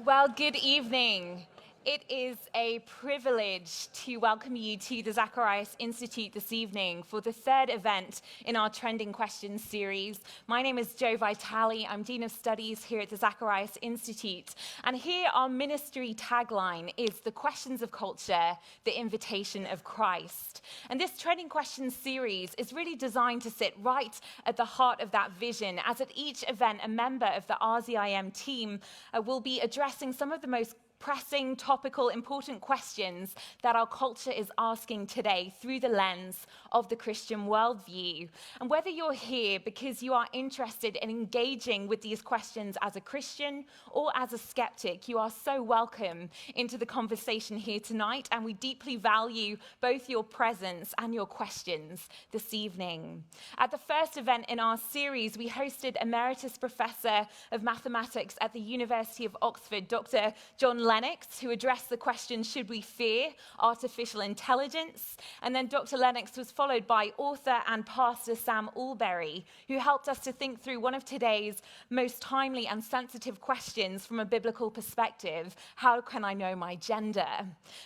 Well, good evening. It is a privilege to welcome you to the Zacharias Institute this evening for the third event in our Trending Questions series. My name is Jo Vitale. I'm Dean of Studies here at the Zacharias Institute. And here our ministry tagline is the questions of culture, the invitation of Christ. And this Trending Questions series is really designed to sit right at the heart of that vision, as at each event, a member of the RZIM team will be addressing some of the most pressing, topical, important questions that our culture is asking today through the lens of the Christian worldview. And whether you're here because you are interested in engaging with these questions as a Christian or as a skeptic, you are so welcome into the conversation here tonight, and we deeply value both your presence and your questions this evening. At the first event in our series, we hosted Emeritus Professor of Mathematics at the University of Oxford, Dr. John Lennox, who addressed the question, should we fear artificial intelligence? And then Dr. Lennox was followed by author and pastor Sam Allberry, who helped us to think through one of today's most timely and sensitive questions from a biblical perspective: how can I know my gender?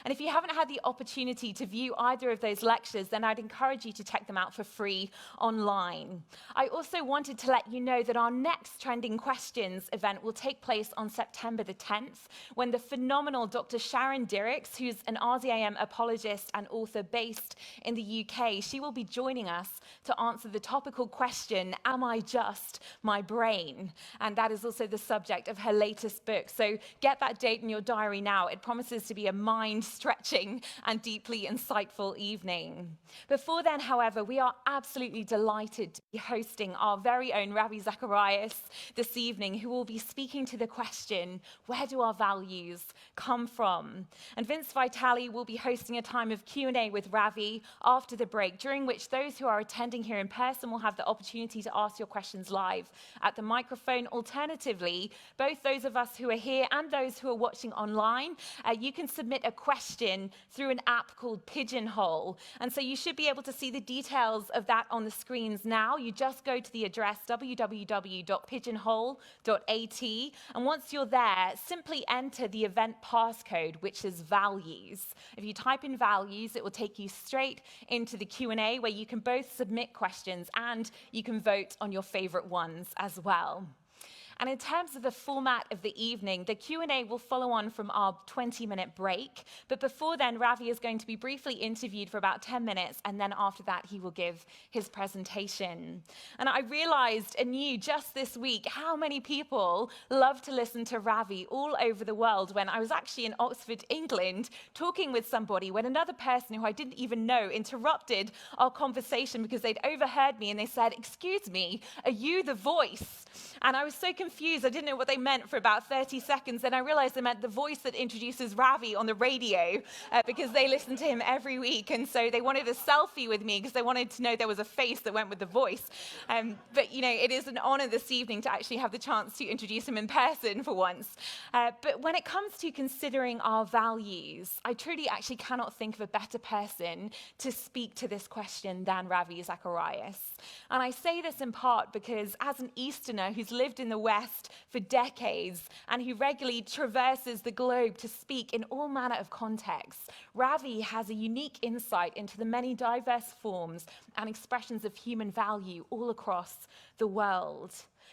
And if you haven't had the opportunity to view either of those lectures, then I'd encourage you to check them out for free online. I also wanted to let you know that our next Trending Questions event will take place on September the 10th, when the phenomenal Dr. Sharon Dirks, who's an RZIM apologist and author based in the UK, she will be joining us to answer the topical question, am I just my brain? And that is also the subject of her latest book. So get that date in your diary now. It promises to be a mind-stretching and deeply insightful evening. Before then, however, we are absolutely delighted to be hosting our very own Ravi Zacharias this evening, who will be speaking to the question, where do our values come from? And Vince Vitale will be hosting a time of Q&A with Ravi after the break, during which those who are attending here in person will have the opportunity to ask your questions live at the microphone. Alternatively, both those of us who are here and those who are watching online, you can submit a question through an app called Pigeonhole. And so you should be able to see the details of that on the screens now. You just go to the address www.pigeonhole.at, and once you're there, simply enter the event passcode, which is values. If you type in values, it will take you straight into the Q&A, where you can both submit questions and you can vote on your favorite ones as well. And in terms of the format of the evening, the Q&A will follow on from our 20-minute break. But before then, Ravi is going to be briefly interviewed for about 10 minutes, and then after that, he will give his presentation. And I realized anew just this week how many people love to listen to Ravi all over the world, when I was actually in Oxford, England, talking with somebody, when another person who I didn't even know interrupted our conversation because they'd overheard me, and they said, "Excuse me, are you the voice?" And I was so confused. I didn't know what they meant for about 30 seconds. Then I realized they meant the voice that introduces Ravi on the radio, because they listen to him every week. And so they wanted a selfie with me because they wanted to know there was a face that went with the voice. But, you know, it is an honor this evening to actually have the chance to introduce him in person for once. But when it comes to considering our values, I truly actually cannot think of a better person to speak to this question than Ravi Zacharias. And I say this in part because, as an Easterner who's lived in the West for decades and who regularly traverses the globe to speak in all manner of contexts, Ravi has a unique insight into the many diverse forms and expressions of human value all across the world.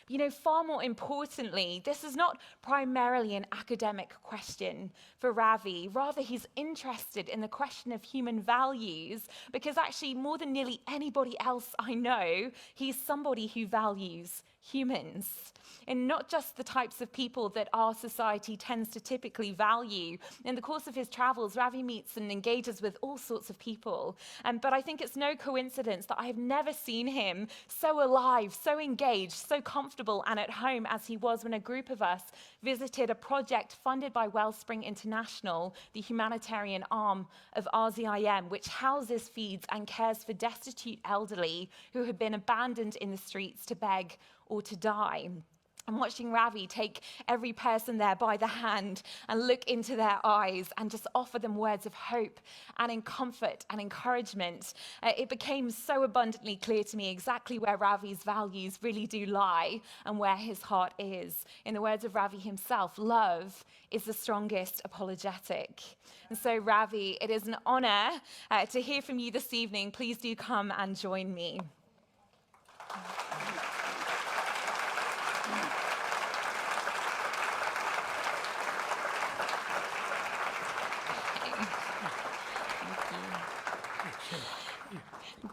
You know, far more importantly, this is not primarily an academic question for Ravi. Rather, he's interested in the question of human values because actually, more than nearly anybody else I know, he's somebody who values humans, and not just the types of people that our society tends to typically value. In the course of his travels, Ravi meets and engages with all sorts of people. But I think it's no coincidence that I have never seen him so alive, so engaged, so comfortable and at home as he was when a group of us visited a project funded by Wellspring International, the humanitarian arm of RZIM, which houses, feeds and cares for destitute elderly who have been abandoned in the streets to beg or to die. I'm watching Ravi take every person there by the hand and look into their eyes and just offer them words of hope and in comfort and encouragement. It became so abundantly clear to me exactly where Ravi's values really do lie and where his heart is. In the words of Ravi himself, love is the strongest apologetic. And so, Ravi, it is an honor to hear from you this evening. Please do come and join me.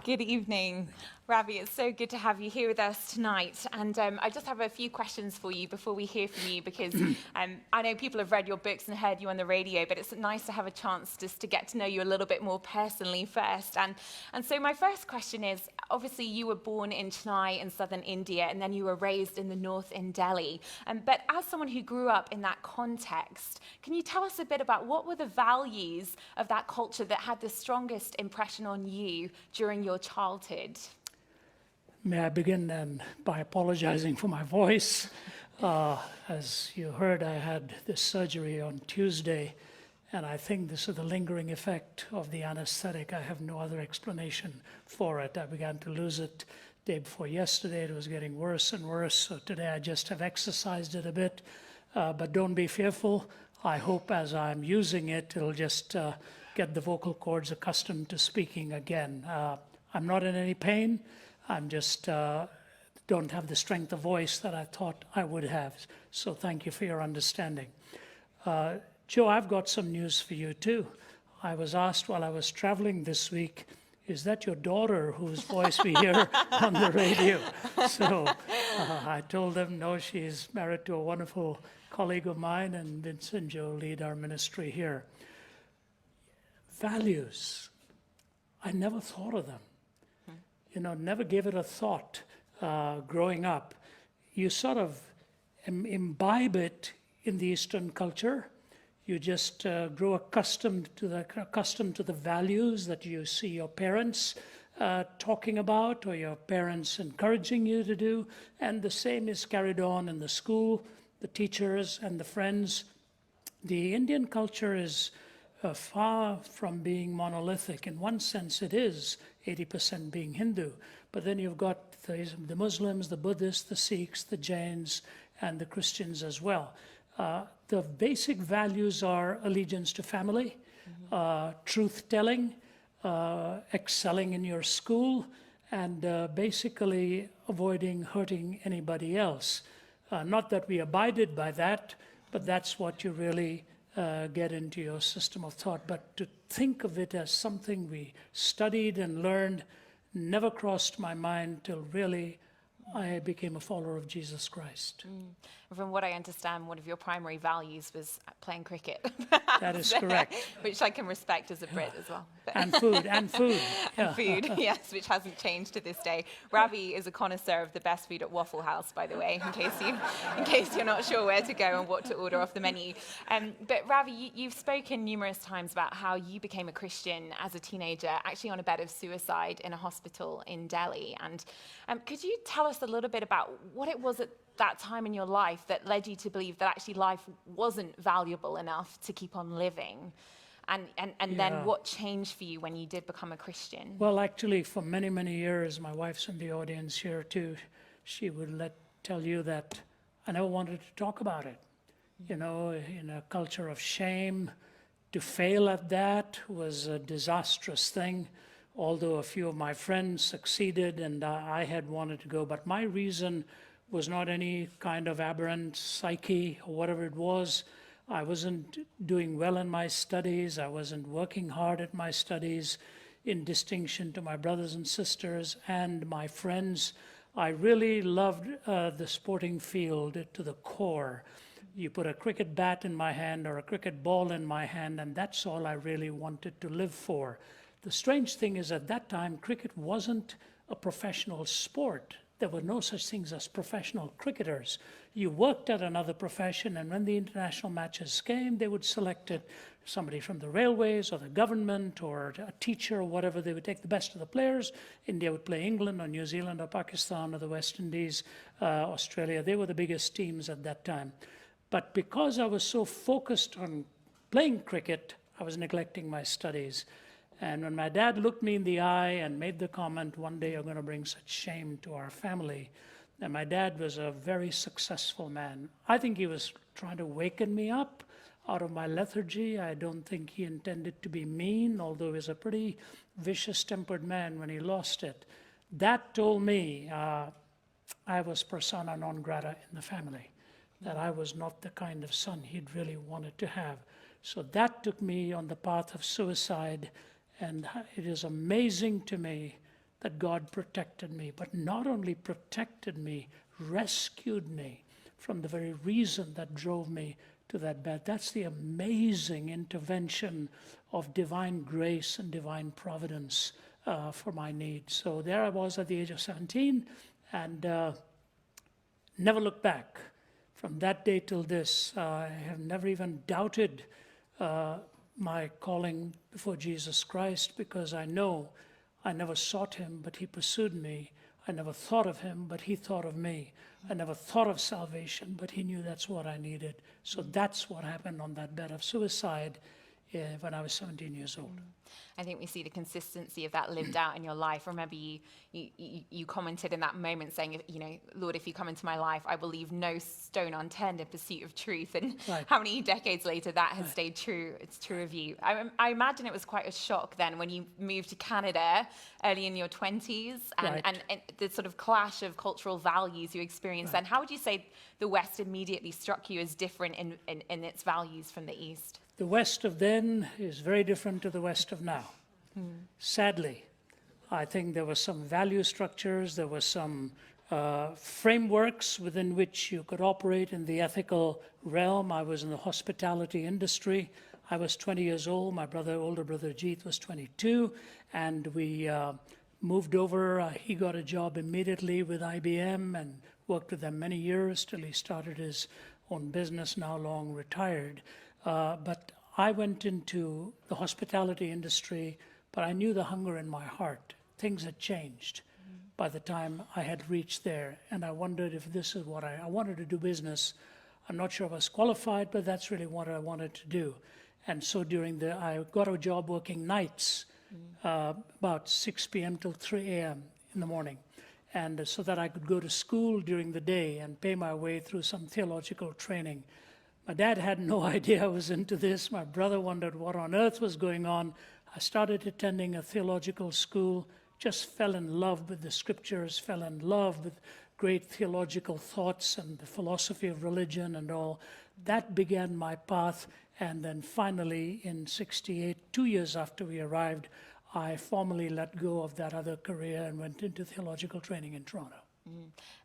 Good evening. Ravi, it's so good to have you here with us tonight. And I just have a few questions for you before we hear from you, because I know people have read your books and heard you on the radio, but it's nice to have a chance just to get to know you a little bit more personally first. And so my first question is, obviously you were born in Chennai in southern India, and then you were raised in the north in Delhi. But as someone who grew up in that context, can you tell us a bit about what were the values of that culture that had the strongest impression on you during your childhood? May I begin then by apologizing for my voice. As you heard, I had this surgery on Tuesday, and I think this is the lingering effect of the anesthetic. I have no other explanation for it. I began to lose it day before yesterday. It was getting worse and worse, so today I just have exercised it a bit. But don't be fearful. I hope as I'm using it, it'll just get the vocal cords accustomed to speaking again. I'm not in any pain. I'm just don't have the strength of voice that I thought I would have. So thank you for your understanding. Joe, I've got some news for you too. I was asked while I was traveling this week, is that your daughter whose voice we hear on the radio? So I told them, no, she's married to a wonderful colleague of mine, and Vince and Joe lead our ministry here. Values. I never thought of them. Never gave it a thought growing up. You sort of imbibe it in the Eastern culture. You just grow accustomed to the values that you see your parents talking about, or your parents encouraging you to do, and the same is carried on in the school, the teachers, and the friends. The Indian culture is far from being monolithic. In one sense, it is 80% being Hindu, but then you've got the Muslims, the Buddhists, the Sikhs, the Jains, and the Christians as well. The basic values are allegiance to family, truth-telling, excelling in your school, and basically avoiding hurting anybody else. Not that we abided by that, but that's what you really get into your system of thought. But to think of it as something we studied and learned never crossed my mind till really I became a follower of Jesus Christ. From what I understand, one of your primary values was playing cricket. That is correct. Which I can respect as a Brit as well. And food. And food, yes, which hasn't changed to this day. Ravi is a connoisseur of the best food at Waffle House, by the way, in case you're not sure where to go and what to order off the menu. But Ravi, you've spoken numerous times about how you became a Christian as a teenager, actually on a bed of suicide in a hospital in Delhi. And could you tell us a little bit about what it was at that time in your life that led you to believe that actually life wasn't valuable enough to keep on living? And then what changed for you when you did become a Christian? Well, actually, for many, many years, my wife's in the audience here too, she would tell you that I never wanted to talk about it. In a culture of shame, to fail at that was a disastrous thing. Although a few of my friends succeeded and I had wanted to go, but my reason was not any kind of aberrant psyche or whatever it was. I wasn't doing well in my studies. I wasn't working hard at my studies in distinction to my brothers and sisters and my friends. I really loved the sporting field to the core. You put a cricket bat in my hand or a cricket ball in my hand, and that's all I really wanted to live for. The strange thing is at that time, cricket wasn't a professional sport. There were no such things as professional cricketers. You worked at another profession, and when the international matches came, they would select somebody from the railways or the government or a teacher or whatever. They would take the best of the players. India would play England or New Zealand or Pakistan or the West Indies, Australia. They were the biggest teams at that time. But because I was so focused on playing cricket, I was neglecting my studies. And when my dad looked me in the eye and made the comment, one day you're going to bring such shame to our family. And my dad was a very successful man. I think he was trying to waken me up out of my lethargy. I don't think he intended to be mean, although he was a pretty vicious-tempered man when he lost it. That told me I was persona non grata in the family, that I was not the kind of son he'd really wanted to have. So that took me on the path of suicide, and it is amazing to me that God protected me, but not only protected me, rescued me from the very reason that drove me to that bed. That's the amazing intervention of divine grace and divine providence for my needs. So there I was at the age of 17, and never looked back. From that day till this, I have never even doubted my calling before Jesus Christ, because I know I never sought him, but he pursued me. I never thought of him, but he thought of me. I never thought of salvation, but he knew that's what I needed. So that's what happened on that bed of suicide when I was 17 years old. I think we see the consistency of that lived out in your life. Remember, you commented in that moment saying, Lord, if you come into my life, I will leave no stone unturned in pursuit of truth. And Right. how many decades later that has stayed true? It's true of you. I imagine it was quite a shock then when you moved to Canada early in your 20s and, Right. and the sort of clash of cultural values you experienced then. How would you say the West immediately struck you as different in its values from the East? The West of then is very different to the West of now. Sadly, I think there were some value structures, there were some frameworks within which you could operate in the ethical realm. I was in the hospitality industry. I was 20 years old. My older brother Jeet was 22, and we moved over. He got a job immediately with IBM and worked with them many years till he started his own business, now long retired. But I went into the hospitality industry, but I knew the hunger in my heart. Things had changed by the time I had reached there, and I wondered if this is what I wanted to do business. I'm not sure I was qualified, but that's really what I wanted to do. And so I got a job working nights, about 6 p.m. till 3 a.m. in the morning, and so that I could go to school during the day and pay my way through some theological training. My dad had no idea I was into this. My brother wondered what on earth was going on. I started attending a theological school, just fell in love with the scriptures, fell in love with great theological thoughts and the philosophy of religion and all. That began my path. And then finally, in '68, 2 years after we arrived, I formally let go of that other career and went into theological training in Toronto.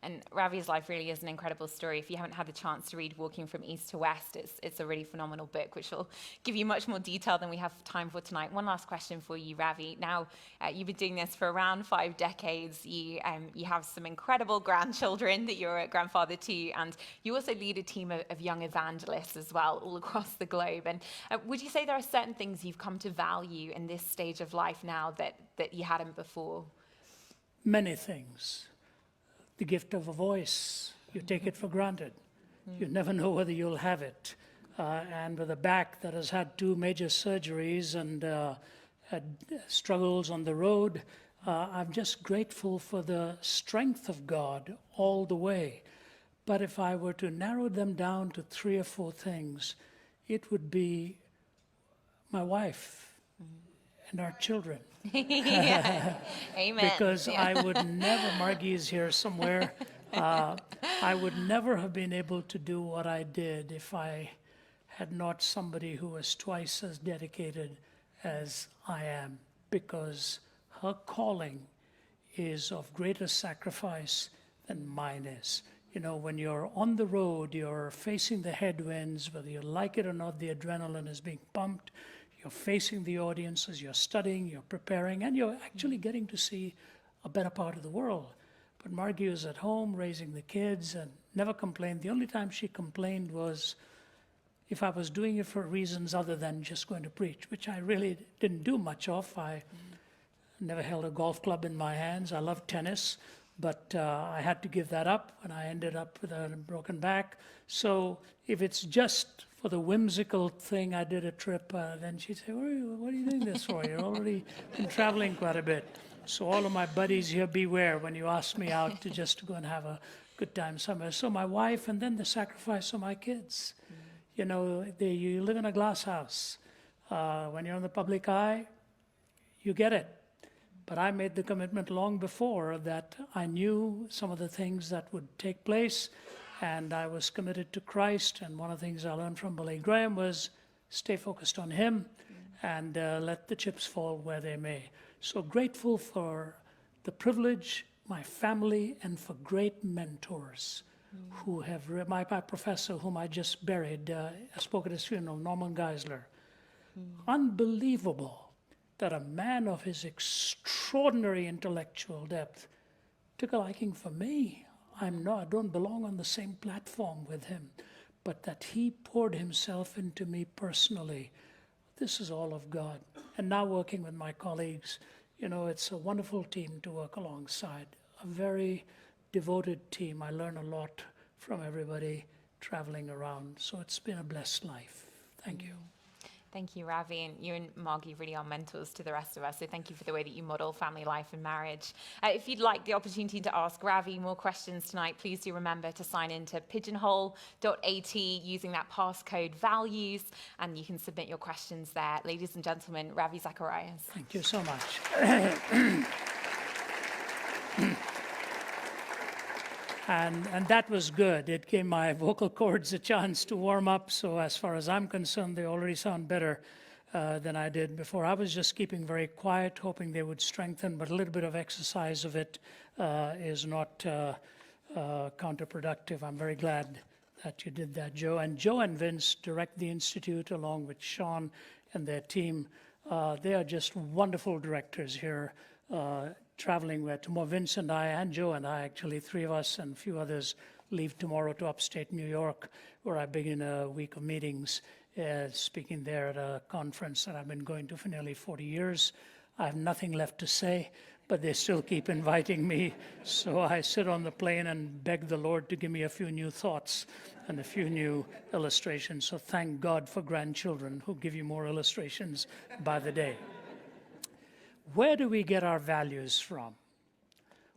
And Ravi's life really is an incredible story. If you haven't had the chance to read Walking from East to West, it's a really phenomenal book, which will give you much more detail than we have time for tonight. One last question for you, Ravi. Now, you've been doing this for around 5 decades. You have some incredible grandchildren that you're a grandfather to, and you also lead a team of young evangelists as well, all across the globe. And would you say there are certain things you've come to value in this stage of life now that you hadn't before? Many things. The gift of a voice, you take it for granted. You never know whether you'll have it. And with a back that has had 2 major surgeries and had struggles on the road, I'm just grateful for the strength of God all the way. But if I were to narrow them down to 3 or 4 things, it would be my wife and our children. Yeah. Amen. Because I would never, Margie is here somewhere, I would never have been able to do what I did if I had not somebody who was twice as dedicated as I am, because her calling is of greater sacrifice than mine is. You know, when you're on the road, you're facing the headwinds, whether you like it or not, the adrenaline is being pumped. You're facing the audiences, you're studying, you're preparing, and you're actually getting to see a better part of the world. But Margie was at home raising the kids and never complained. The only time she complained was if I was doing it for reasons other than just going to preach, which I really didn't do much of. I never held a golf club in my hands. I loved tennis, but I had to give that up, and I ended up with a broken back. So if it's just for the whimsical thing, I did a trip, then she'd say, what are you doing this for? You're already been traveling quite a bit. So all of my buddies here, beware when you ask me out to just go and have a good time somewhere. So my wife, and then the sacrifice of my kids. You know, you live in a glass house. When you're in the public eye, you get it. But I made the commitment long before that I knew some of the things that would take place, and I was committed to Christ. And one of the things I learned from Billy Graham was stay focused on Him and let the chips fall where they may. So grateful for the privilege, my family, and for great mentors who have, my professor whom I just buried, I spoke at his funeral, Norman Geisler. Unbelievable that a man of his extraordinary intellectual depth took a liking for me. I don't belong on the same platform with him, but that he poured himself into me personally. This is all of God. And now working with my colleagues, you know, it's a wonderful team to work alongside, a very devoted team. I learn a lot from everybody traveling around. So it's been a blessed life. Thank you. Thank you, Ravi. And you and Margie really are mentors to the rest of us. So thank you for the way that you model family life and marriage. If you'd like the opportunity to ask Ravi more questions tonight, please do remember to sign into pigeonhole.at using that passcode values, and you can submit your questions there. Ladies and gentlemen, Ravi Zacharias. Thank you so much. And that was good. It gave my vocal cords a chance to warm up. So as far as I'm concerned, they already sound better than I did before. I was just keeping very quiet, hoping they would strengthen, but a little bit of exercise of it is not counterproductive. I'm very glad that you did that, Joe. And Joe and Vince direct the Institute along with Sean and their team. They are just wonderful directors here. Traveling where tomorrow, Vince and I, and Joe and I, actually, three of us and a few others leave tomorrow to upstate New York, where I begin a week of meetings, speaking there at a conference that I've been going to for nearly 40 years. I have nothing left to say, but they still keep inviting me. So I sit on the plane and beg the Lord to give me a few new thoughts and a few new illustrations. So thank God for grandchildren who give you more illustrations by the day. Where do we get our values from?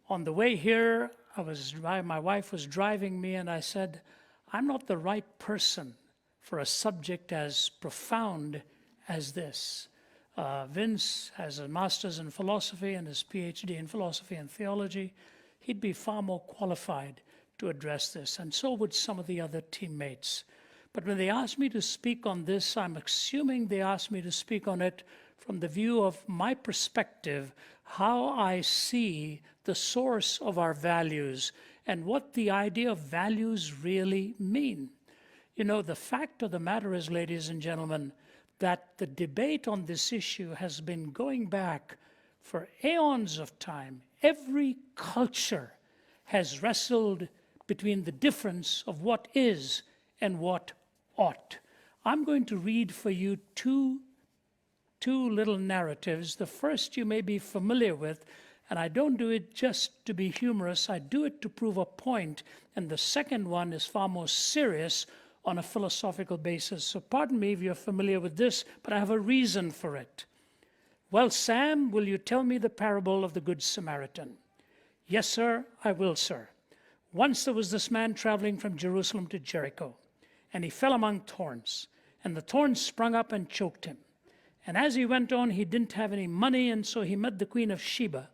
On the way here, my wife was driving me, and I said, I'm not the right person for a subject as profound as this. Vince has a master's in philosophy and his PhD in philosophy and theology. He'd be far more qualified to address this, and so would some of the other teammates. But when they asked me to speak on this, I'm assuming they asked me to speak on it from the view of my perspective, how I see the source of our values and what the idea of values really mean. You know, the fact of the matter is, ladies and gentlemen, that the debate on this issue has been going back for aeons of time. Every culture has wrestled between the difference of what is and what ought. I'm going to read for you two little narratives. The first you may be familiar with, and I don't do it just to be humorous, I do it to prove a point, and the second one is far more serious on a philosophical basis. So pardon me if you're familiar with this, but I have a reason for it. Well, Sam, will you tell me the parable of the Good Samaritan? Yes, sir, I will, sir. Once there was this man traveling from Jerusalem to Jericho, and he fell among thorns, and the thorns sprung up and choked him. And as he went on, he didn't have any money, and so he met the Queen of Sheba.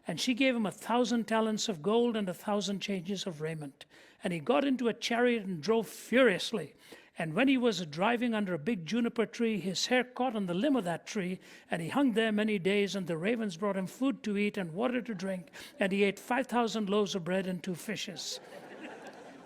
And she gave him 1,000 talents of gold and 1,000 changes of raiment. And he got into a chariot and drove furiously. And when he was driving under a big juniper tree, his hair caught on the limb of that tree, and he hung there many days, and the ravens brought him food to eat and water to drink, and he ate 5,000 loaves of bread and 2 fishes.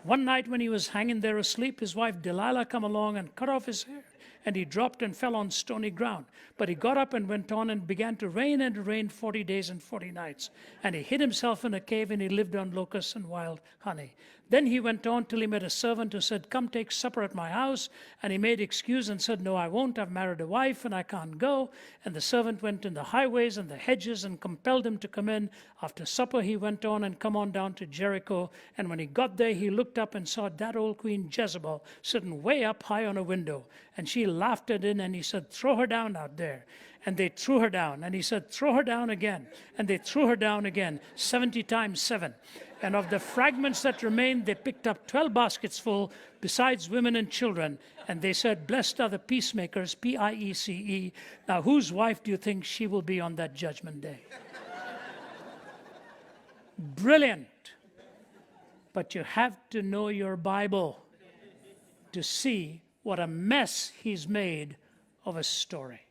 One night when he was hanging there asleep, his wife Delilah come along and cut off his hair and he dropped and fell on stony ground. But he got up and went on, and began to rain, and it rained 40 days and 40 nights. And he hid himself in a cave, and he lived on locusts and wild honey. Then he went on till he met a servant who said, "Come take supper at my house." And he made excuse and said, "No, I won't. I've married a wife and I can't go." And the servant went in the highways and the hedges and compelled him to come in. After supper he went on and come on down to Jericho. And when he got there, he looked up and saw that old Queen Jezebel sitting way up high on a window. And she laughed at him, and he said, "Throw her down out there." And they threw her down. And he said, "Throw her down again." And they threw her down again, 70 times 7. And of the fragments that remained, they picked up 12 baskets full, besides women and children. And they said, "Blessed are the peacemakers," Piece. Now, whose wife do you think she will be on that judgment day? Brilliant. But you have to know your Bible to see what a mess he's made of a story.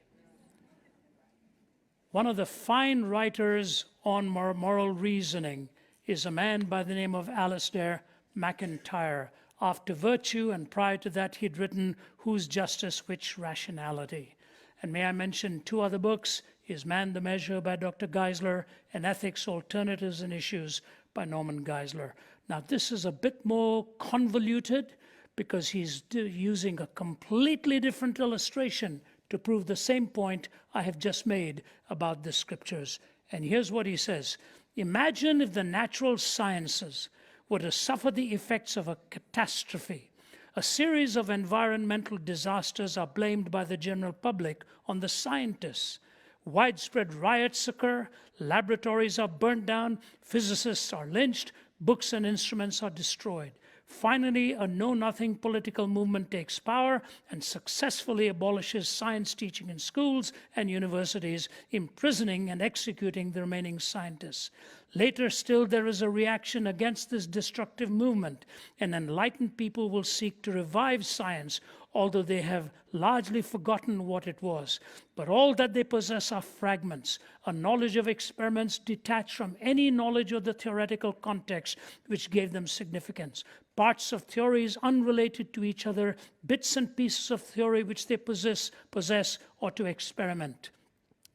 One of the fine writers on moral reasoning is a man by the name of Alasdair MacIntyre. After Virtue, and prior to that, he'd written Whose Justice, Which Rationality? And may I mention 2 other books, is Man the Measure by Dr. Geisler, and Ethics, Alternatives and Issues by Norman Geisler. Now, this is a bit more convoluted because he's using a completely different illustration to prove the same point I have just made about the scriptures. And here's what he says. Imagine if the natural sciences were to suffer the effects of a catastrophe. A series of environmental disasters are blamed by the general public on the scientists. Widespread riots occur, laboratories are burnt down, physicists are lynched, books and instruments are destroyed. Finally, a know-nothing political movement takes power and successfully abolishes science teaching in schools and universities, imprisoning and executing the remaining scientists. Later still, there is a reaction against this destructive movement, and enlightened people will seek to revive science, although they have largely forgotten what it was. But all that they possess are fragments, a knowledge of experiments detached from any knowledge of the theoretical context which gave them significance. Parts of theories unrelated to each other, bits and pieces of theory which they possess or to experiment.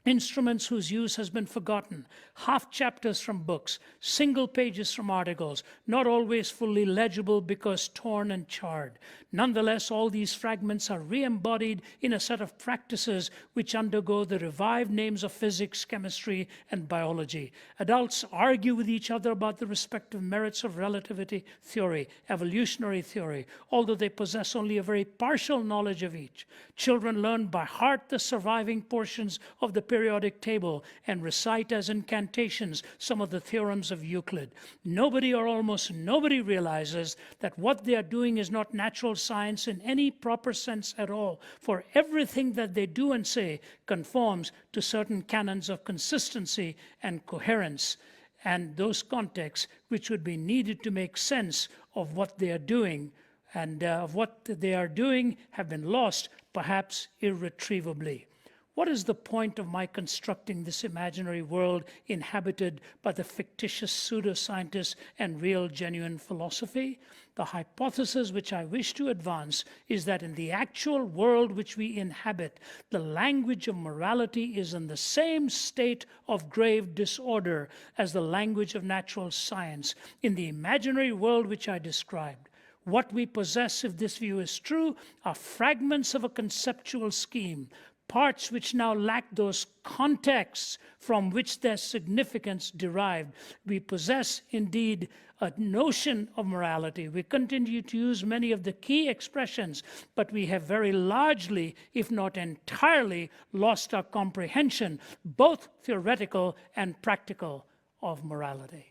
Instruments whose use has been forgotten, half chapters from books, single pages from articles, not always fully legible because torn and charred. Nonetheless, all these fragments are re-embodied in a set of practices which undergo the revived names of physics, chemistry, and biology. Adults argue with each other about the respective merits of relativity theory, evolutionary theory, although they possess only a very partial knowledge of each. Children learn by heart the surviving portions of the periodic table and recite as incantations some of the theorems of Euclid. Nobody or almost nobody realizes that what they are doing is not natural science in any proper sense at all, for everything that they do and say conforms to certain canons of consistency and coherence, and those contexts which would be needed to make sense of what they are doing, and of what they are doing have been lost, perhaps irretrievably. What is the point of my constructing this imaginary world inhabited by the fictitious pseudoscientists and real, genuine philosophy? The hypothesis which I wish to advance is that in the actual world which we inhabit, the language of morality is in the same state of grave disorder as the language of natural science. In the imaginary world which I described, what we possess, if this view is true, are fragments of a conceptual scheme, parts which now lack those contexts from which their significance derived. We possess, indeed, a notion of morality. We continue to use many of the key expressions, but we have very largely, if not entirely, lost our comprehension, both theoretical and practical, of morality.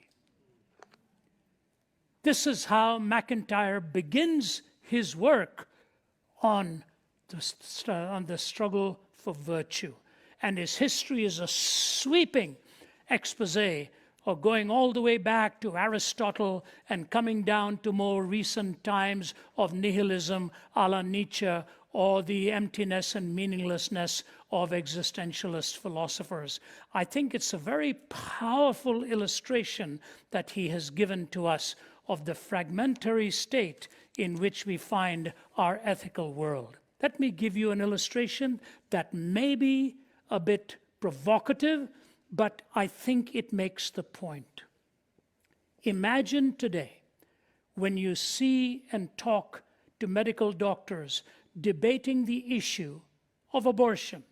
This is how MacIntyre begins his work on the struggle for virtue. And his history is a sweeping expose of going all the way back to Aristotle and coming down to more recent times of nihilism a la Nietzsche, or the emptiness and meaninglessness of existentialist philosophers. I think it's a very powerful illustration that he has given to us of the fragmentary state in which we find our ethical world. Let me give you an illustration that may be a bit provocative, but I think it makes the point. Imagine today when you see and talk to medical doctors debating the issue of abortion,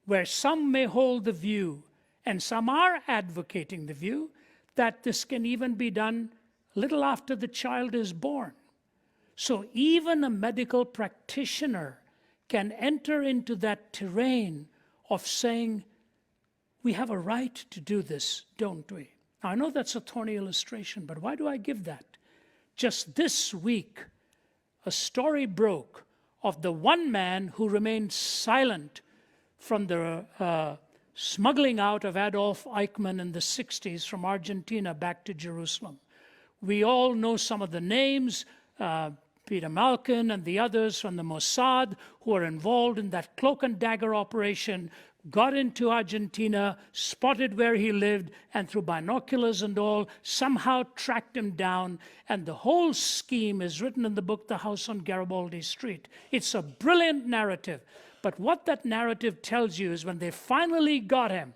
where some may hold the view, and some are advocating the view, that this can even be done a little after the child is born. So even a medical practitioner can enter into that terrain of saying, we have a right to do this, don't we? Now, I know that's a thorny illustration, but why do I give that? Just this week, a story broke of the one man who remained silent from the smuggling out of Adolf Eichmann in the 60s from Argentina back to Jerusalem. We all know some of the names, Peter Malkin and the others from the Mossad who were involved in that cloak and dagger operation, got into Argentina, spotted where he lived, and through binoculars and all, somehow tracked him down. And the whole scheme is written in the book, The House on Garibaldi Street. It's a brilliant narrative. But what that narrative tells you is when they finally got him,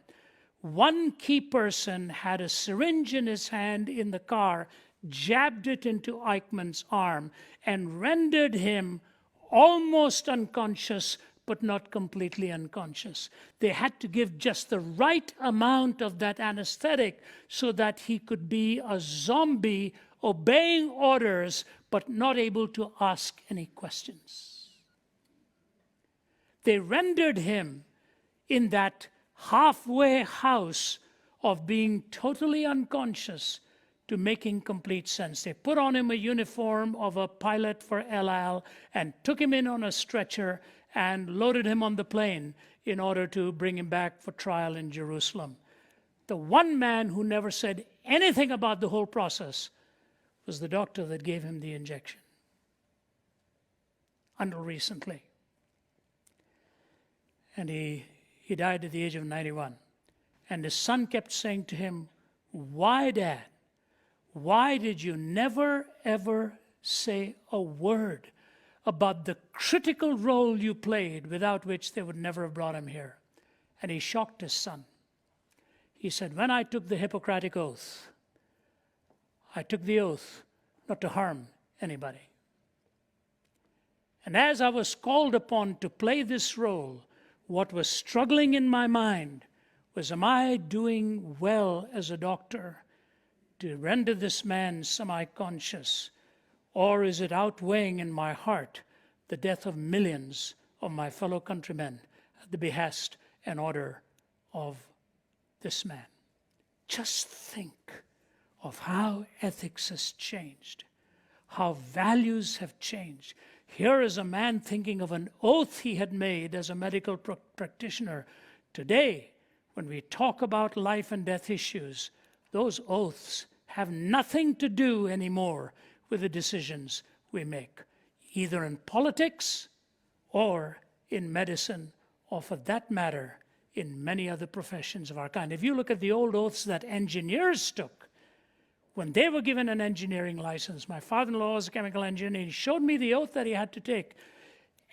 one key person had a syringe in his hand in the car, jabbed it into Eichmann's arm, and rendered him almost unconscious, but not completely unconscious. They had to give just the right amount of that anesthetic so that he could be a zombie obeying orders, but not able to ask any questions. They rendered him in that halfway house of being totally unconscious to making complete sense. They put on him a uniform of a pilot for El Al and took him in on a stretcher and loaded him on the plane in order to bring him back for trial in Jerusalem. The one man who never said anything about the whole process was the doctor that gave him the injection. Until recently. And he died at the age of 91. And his son kept saying to him, "Why, Dad? Why did you never, ever say a word about the critical role you played, without which they would never have brought him here?" And he shocked his son. He said, "When I took the Hippocratic Oath, I took the oath not to harm anybody. And as I was called upon to play this role, what was struggling in my mind was, am I doing well as a doctor to render this man semi-conscious? Or is it outweighing in my heart the death of millions of my fellow countrymen at the behest and order of this man?" Just think of how ethics has changed, how values have changed. Here is a man thinking of an oath he had made as a medical practitioner. Today, when we talk about life and death issues, those oaths have nothing to do anymore with the decisions we make, either in politics or in medicine, or for that matter, in many other professions of our kind. If you look at the old oaths that engineers took, when they were given an engineering license, my father-in-law was a chemical engineer, he showed me the oath that he had to take.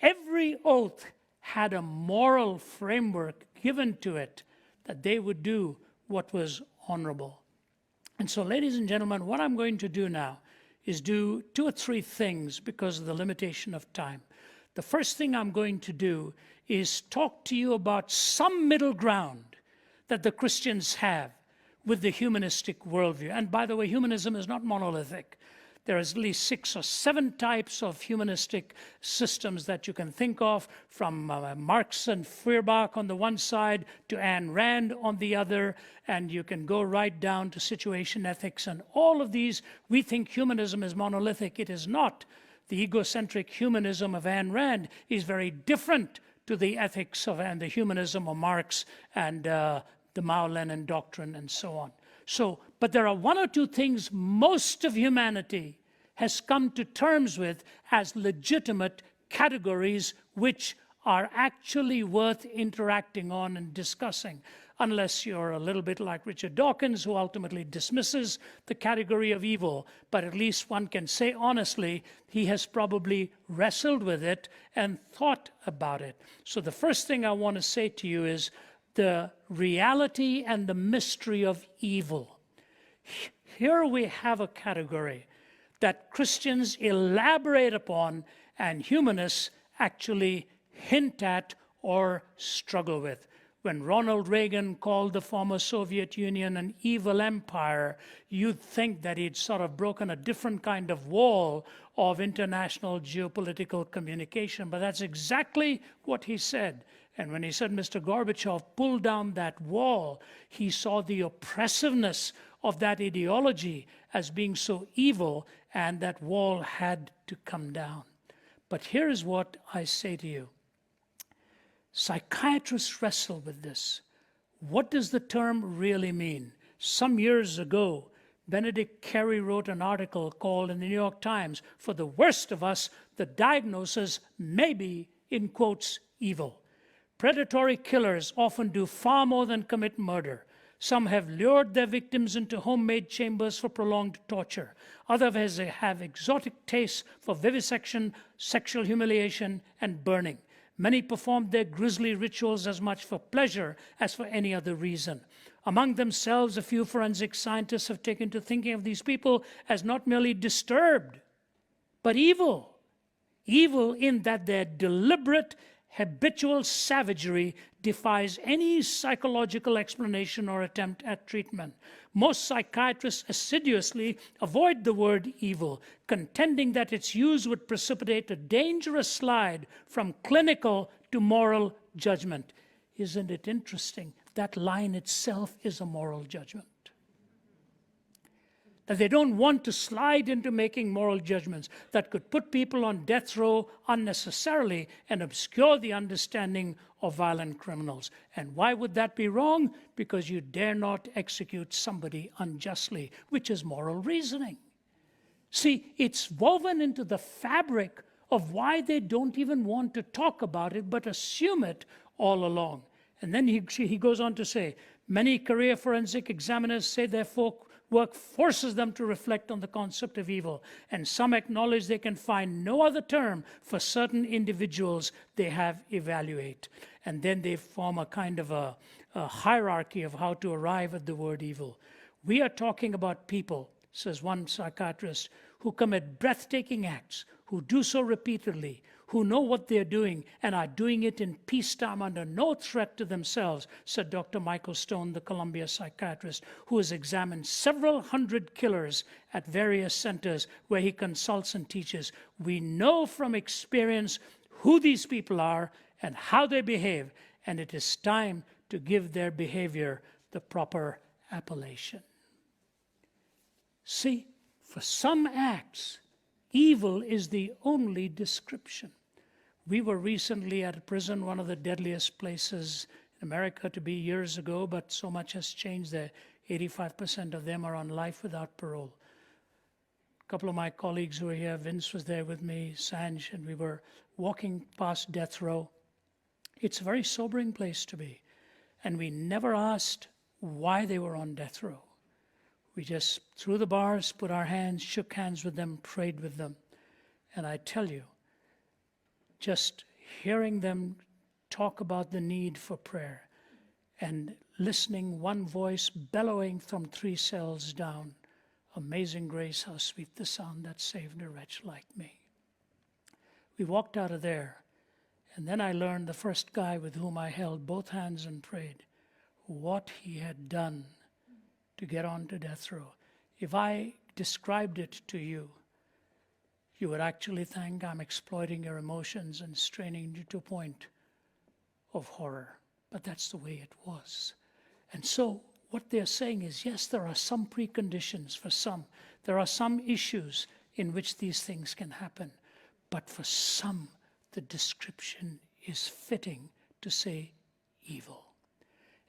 Every oath had a moral framework given to it that they would do what was honorable. And so, ladies and gentlemen, what I'm going to do now is do 2 or 3 things because of the limitation of time. The first thing I'm going to do is talk to you about some middle ground that the Christians have with the humanistic worldview. And by the way, humanism is not monolithic. There is at least 6 or 7 types of humanistic systems that you can think of, from Marx and Feuerbach on the one side to Ayn Rand on the other, and you can go right down to situation ethics. And all of these, we think humanism is monolithic. It is not. The egocentric humanism of Ayn Rand is very different to the ethics of and the humanism of Marx and the Mao-Lenin doctrine and so on. But there are 1 or 2 things most of humanity has come to terms with as legitimate categories which are actually worth interacting on and discussing. unless you're a little bit like Richard Dawkins, who ultimately dismisses the category of evil. But at least one can say honestly, he has probably wrestled with it and thought about it. So the first thing I want to say to you is the reality and the mystery of evil. Here we have a category that Christians elaborate upon and humanists actually hint at or struggle with. When Ronald Reagan called the former Soviet Union an evil empire, you'd think that he'd sort of broken a different kind of wall of international geopolitical communication, but that's exactly what he said. And when he said Mr. Gorbachev pulled down that wall, he saw the oppressiveness of that ideology as being so evil, and that wall had to come down. But here is what I say to you. Psychiatrists wrestle with this. What does the term really mean? Some years ago, Benedict Carey wrote an article called in the New York Times, "For the worst of us, the diagnosis may be, in quotes, evil. Predatory killers often do far more than commit murder. Some have lured their victims into homemade chambers for prolonged torture. Others have exotic tastes for vivisection, sexual humiliation, and burning. Many performed their grisly rituals as much for pleasure as for any other reason. Among themselves, a few forensic scientists have taken to thinking of these people as not merely disturbed, but evil. Evil in that their deliberate, habitual savagery defies any psychological explanation or attempt at treatment. Most psychiatrists assiduously avoid the word evil, contending that its use would precipitate a dangerous slide from clinical to moral judgment." Isn't it interesting? That line itself is a moral judgment. That they don't want to slide into making moral judgments that could put people on death row unnecessarily and obscure the understanding of violent criminals. And why would that be wrong? Because you dare not execute somebody unjustly, which is moral reasoning. See, it's woven into the fabric of why they don't even want to talk about it, but assume it all along. And then he goes on to say, many career forensic examiners say their work forces them to reflect on the concept of evil, and some acknowledge they can find no other term for certain individuals they have evaluate. And then they form a kind of a hierarchy of how to arrive at the word evil. We are talking about people, says one psychiatrist, who commit breathtaking acts, who do so repeatedly, who know what they're doing and are doing it in peacetime under no threat to themselves, said Dr. Michael Stone, the Columbia psychiatrist, who has examined several hundred killers at various centers where he consults and teaches. We know from experience who these people are and how they behave, and it is time to give their behavior the proper appellation. See, for some acts, evil is the only description. We were recently at a prison, one of the deadliest places in America to be years ago, but so much has changed there. 85% of them are on life without parole. A couple of my colleagues who were here, Vince was there with me, Sanj, and we were walking past death row. It's a very sobering place to be. And we never asked why they were on death row. We just threw the bars, put our hands, shook hands with them, prayed with them. And I tell you, just hearing them talk about the need for prayer and listening, one voice bellowing from 3 cells down, "Amazing grace, how sweet the sound that saved a wretch like me." We walked out of there, and then I learned the first guy with whom I held both hands and prayed, what he had done to get onto death row. If I described it to you, you would actually think I'm exploiting your emotions and straining you to a point of horror. But that's the way it was. And so what they're saying is, yes, there are some preconditions for some. There are some issues in which these things can happen. But for some, the description is fitting to say evil.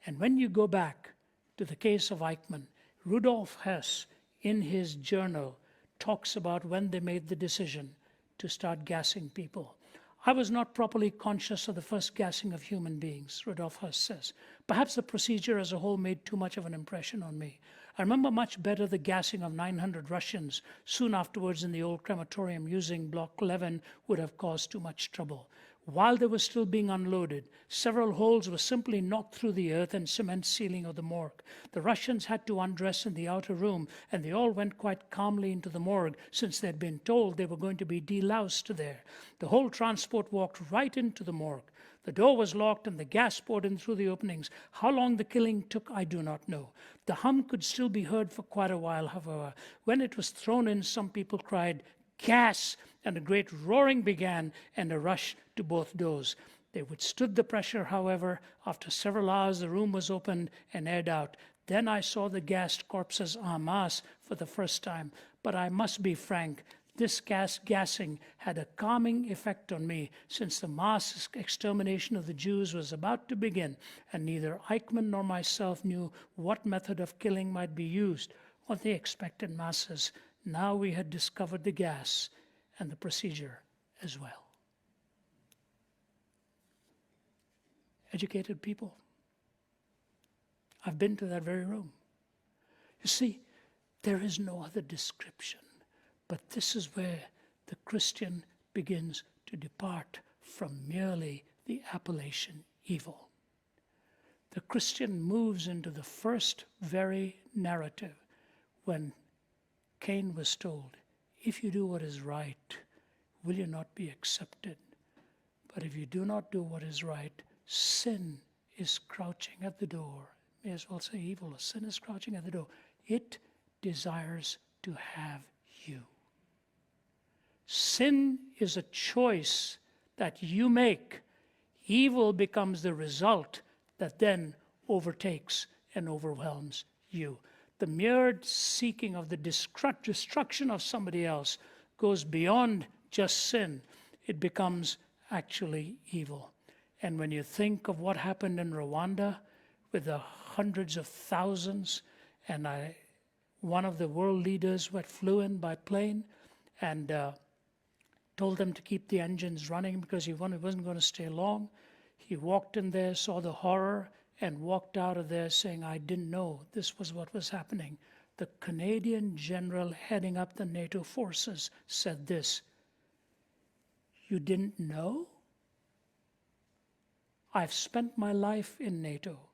And when you go back to the case of Eichmann, Rudolf Hess, in his journal, talks about when they made the decision to start gassing people. I was not properly conscious of the first gassing of human beings, Rudolf Hess says. Perhaps the procedure as a whole made too much of an impression on me. I remember much better the gassing of 900 Russians soon afterwards in the old crematorium using Block 11 would have caused too much trouble. While they were still being unloaded, several holes were simply knocked through the earth and cement ceiling of the morgue. The Russians had to undress in the outer room, and they all went quite calmly into the morgue since they'd been told they were going to be deloused there. The whole transport walked right into the morgue. The door was locked and the gas poured in through the openings. How long the killing took, I do not know. The hum could still be heard for quite a while, however. When it was thrown in, some people cried, "Gas!" and a great roaring began and a rush to both doors. They withstood the pressure, however. After several hours, the room was opened and aired out. Then I saw the gassed corpses en masse for the first time. But I must be frank, this gassing had a calming effect on me, since the mass extermination of the Jews was about to begin, and neither Eichmann nor myself knew what method of killing might be used on the expected masses. Now we had discovered the gas and the procedure as well. Educated people. I've been to that very room. You see, there is no other description, but this is where the Christian begins to depart from merely the appellation evil. The Christian moves into the first very narrative when Cain was told, "If you do what is right, will you not be accepted? But if you do not do what is right, sin is crouching at the door." May as well say evil. Sin is crouching at the door. It desires to have you. Sin is a choice that you make. Evil becomes the result that then overtakes and overwhelms you. The mere seeking of the destruction of somebody else goes beyond just sin. It becomes actually evil. And when you think of what happened in Rwanda with the hundreds of thousands, and one of the world leaders who flew in by plane and told them to keep the engines running because he wasn't going to stay long. He walked in there, saw the horror, and walked out of there saying, "I didn't know this was what was happening." The Canadian general heading up the NATO forces said this, "You didn't know? I've spent my life in NATO.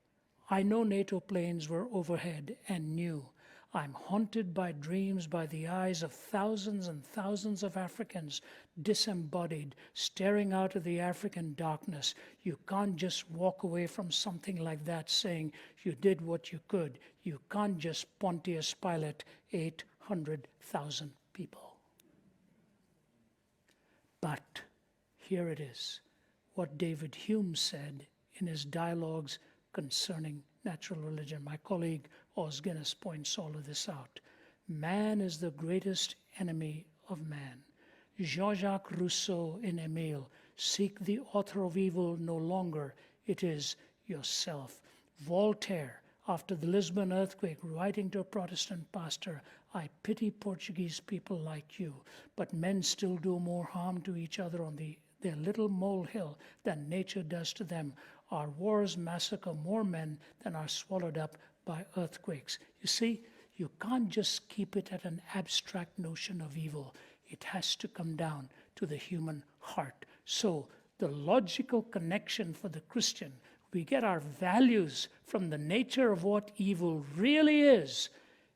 I know NATO planes were overhead and knew. I'm haunted by dreams by the eyes of thousands and thousands of Africans, disembodied, staring out of the African darkness. You can't just walk away from something like that saying you did what you could. You can't just Pontius Pilate 800,000 people." But here it is, what David Hume said in his dialogues concerning natural religion. My colleague Os Guinness points all of this out. Man is the greatest enemy of man. Jean-Jacques Rousseau in Emile, "Seek the author of evil no longer, it is yourself." Voltaire, after the Lisbon earthquake, writing to a Protestant pastor, "I pity Portuguese people like you, but men still do more harm to each other on their little molehill than nature does to them. Our wars massacre more men than are swallowed up by earthquakes." You see, you can't just keep it at an abstract notion of evil. It has to come down to the human heart. So the logical connection for the Christian, we get our values from the nature of what evil really is.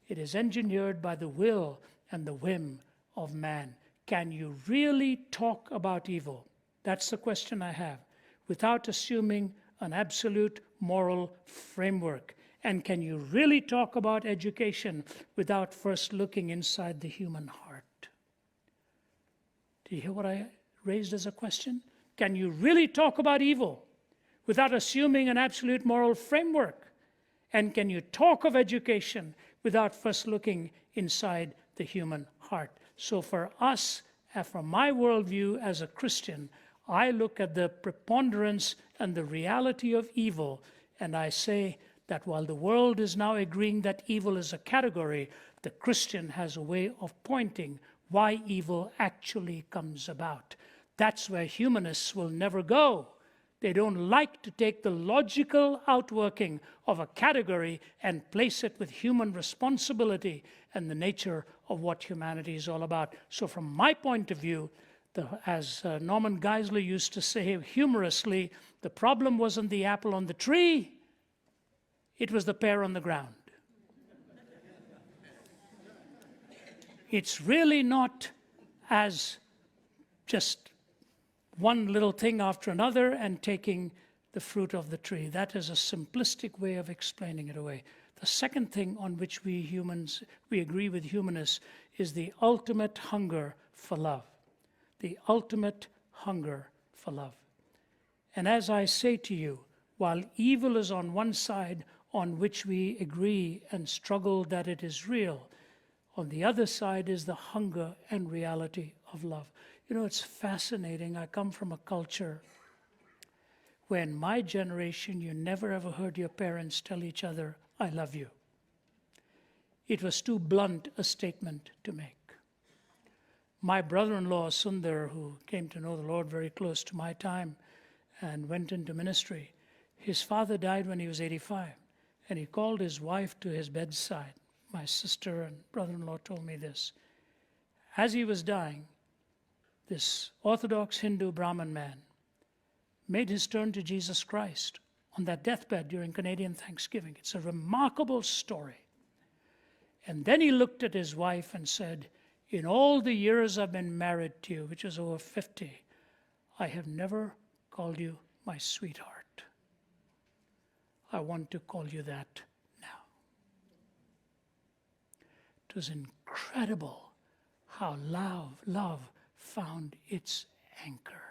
It is engineered by the will and the whim of man. Can you really talk about evil? That's the question I have, without assuming an absolute moral framework. And can you really talk about education without first looking inside the human heart? Do you hear what I raised as a question? Can you really talk about evil without assuming an absolute moral framework? And can you talk of education without first looking inside the human heart? So for us, from my worldview as a Christian, I look at the preponderance and the reality of evil, and I say that while the world is now agreeing that evil is a category, the Christian has a way of pointing why evil actually comes about. That's where humanists will never go. They don't like to take the logical outworking of a category and place it with human responsibility and the nature of what humanity is all about. So from my point of view, as Norman Geisler used to say humorously, the problem wasn't the apple on the tree, it was the pear on the ground. It's really not as just one little thing after another and taking the fruit of the tree. That is a simplistic way of explaining it away. The second thing on which we agree with humanists is the ultimate hunger for love. The ultimate hunger for love. And as I say to you, while evil is on one side on which we agree and struggle that it is real, on the other side is the hunger and reality of love. You know, it's fascinating. I come from a culture where in my generation, you never ever heard your parents tell each other, I love you. It was too blunt a statement to make. My brother-in-law, Sundar, who came to know the Lord very close to my time and went into ministry, his father died when he was 85, and he called his wife to his bedside. My sister and brother-in-law told me this. As he was dying, this Orthodox Hindu Brahmin man made his turn to Jesus Christ on that deathbed during Canadian Thanksgiving. It's a remarkable story. And then he looked at his wife and said, in all the years I've been married to you, which is over 50, I have never called you my sweetheart. I want to call you that now. It was incredible how love found its anchor.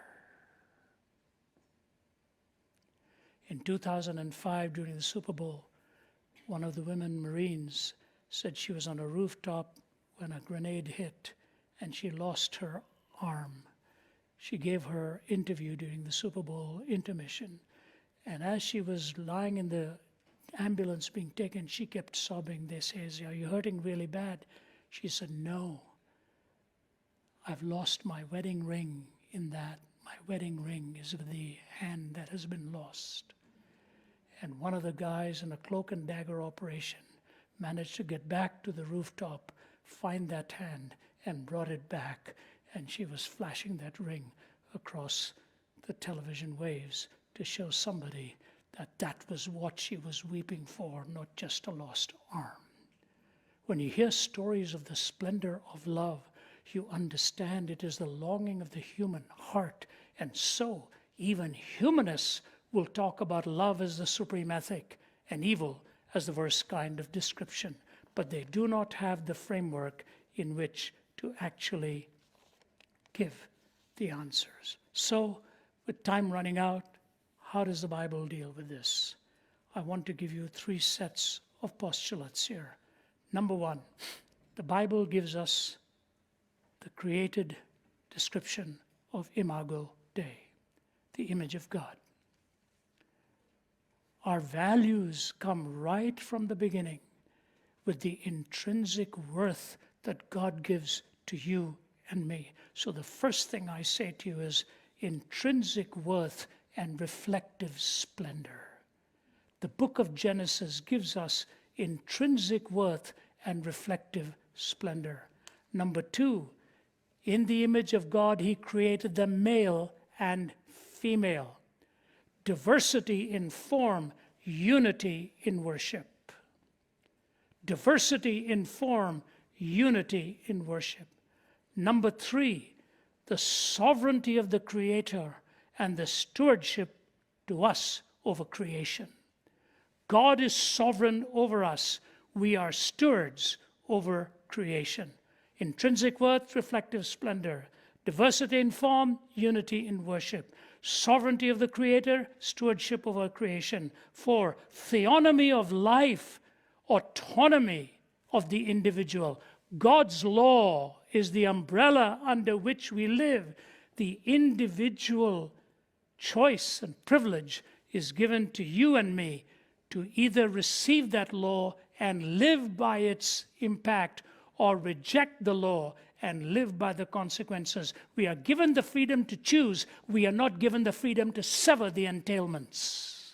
In 2005, during the Super Bowl, one of the women Marines said she was on a rooftop when a grenade hit and she lost her arm. She gave her interview during the Super Bowl intermission, and as she was lying in the ambulance being taken, she kept sobbing. They said, are you hurting really bad? She said, no. I've lost my wedding ring in that. My wedding ring is with the hand that has been lost. And one of the guys in a cloak and dagger operation managed to get back to the rooftop, find that hand, and brought it back. And she was flashing that ring across the television waves to show somebody that that was what she was weeping for, not just a lost arm. When you hear stories of the splendor of love, you understand it is the longing of the human heart. And so even humanists will talk about love as the supreme ethic and evil as the worst kind of description. But they do not have the framework in which to actually give the answers. So, with time running out, how does the Bible deal with this? I want to give you 3 sets of postulates here. Number 1, the Bible gives us the created description of Imago Dei, the image of God. Our values come right from the beginning with the intrinsic worth that God gives to you and me. So the first thing I say to you is intrinsic worth and reflective splendor. The book of Genesis gives us intrinsic worth and reflective splendor. Number 2, in the image of God, he created them male and female. Diversity in form, unity in worship. Diversity in form, unity in worship. Number 3, the sovereignty of the Creator and the stewardship to us over creation. God is sovereign over us. We are stewards over creation. Intrinsic worth, reflective splendor. Diversity in form, unity in worship. Sovereignty of the Creator, stewardship over creation. 4, theonomy of life, autonomy of the individual. God's law is the umbrella under which we live. The individual choice and privilege is given to you and me to either receive that law and live by its impact, or reject the law and live by the consequences. We are given the freedom to choose. We are not given the freedom to sever the entailments.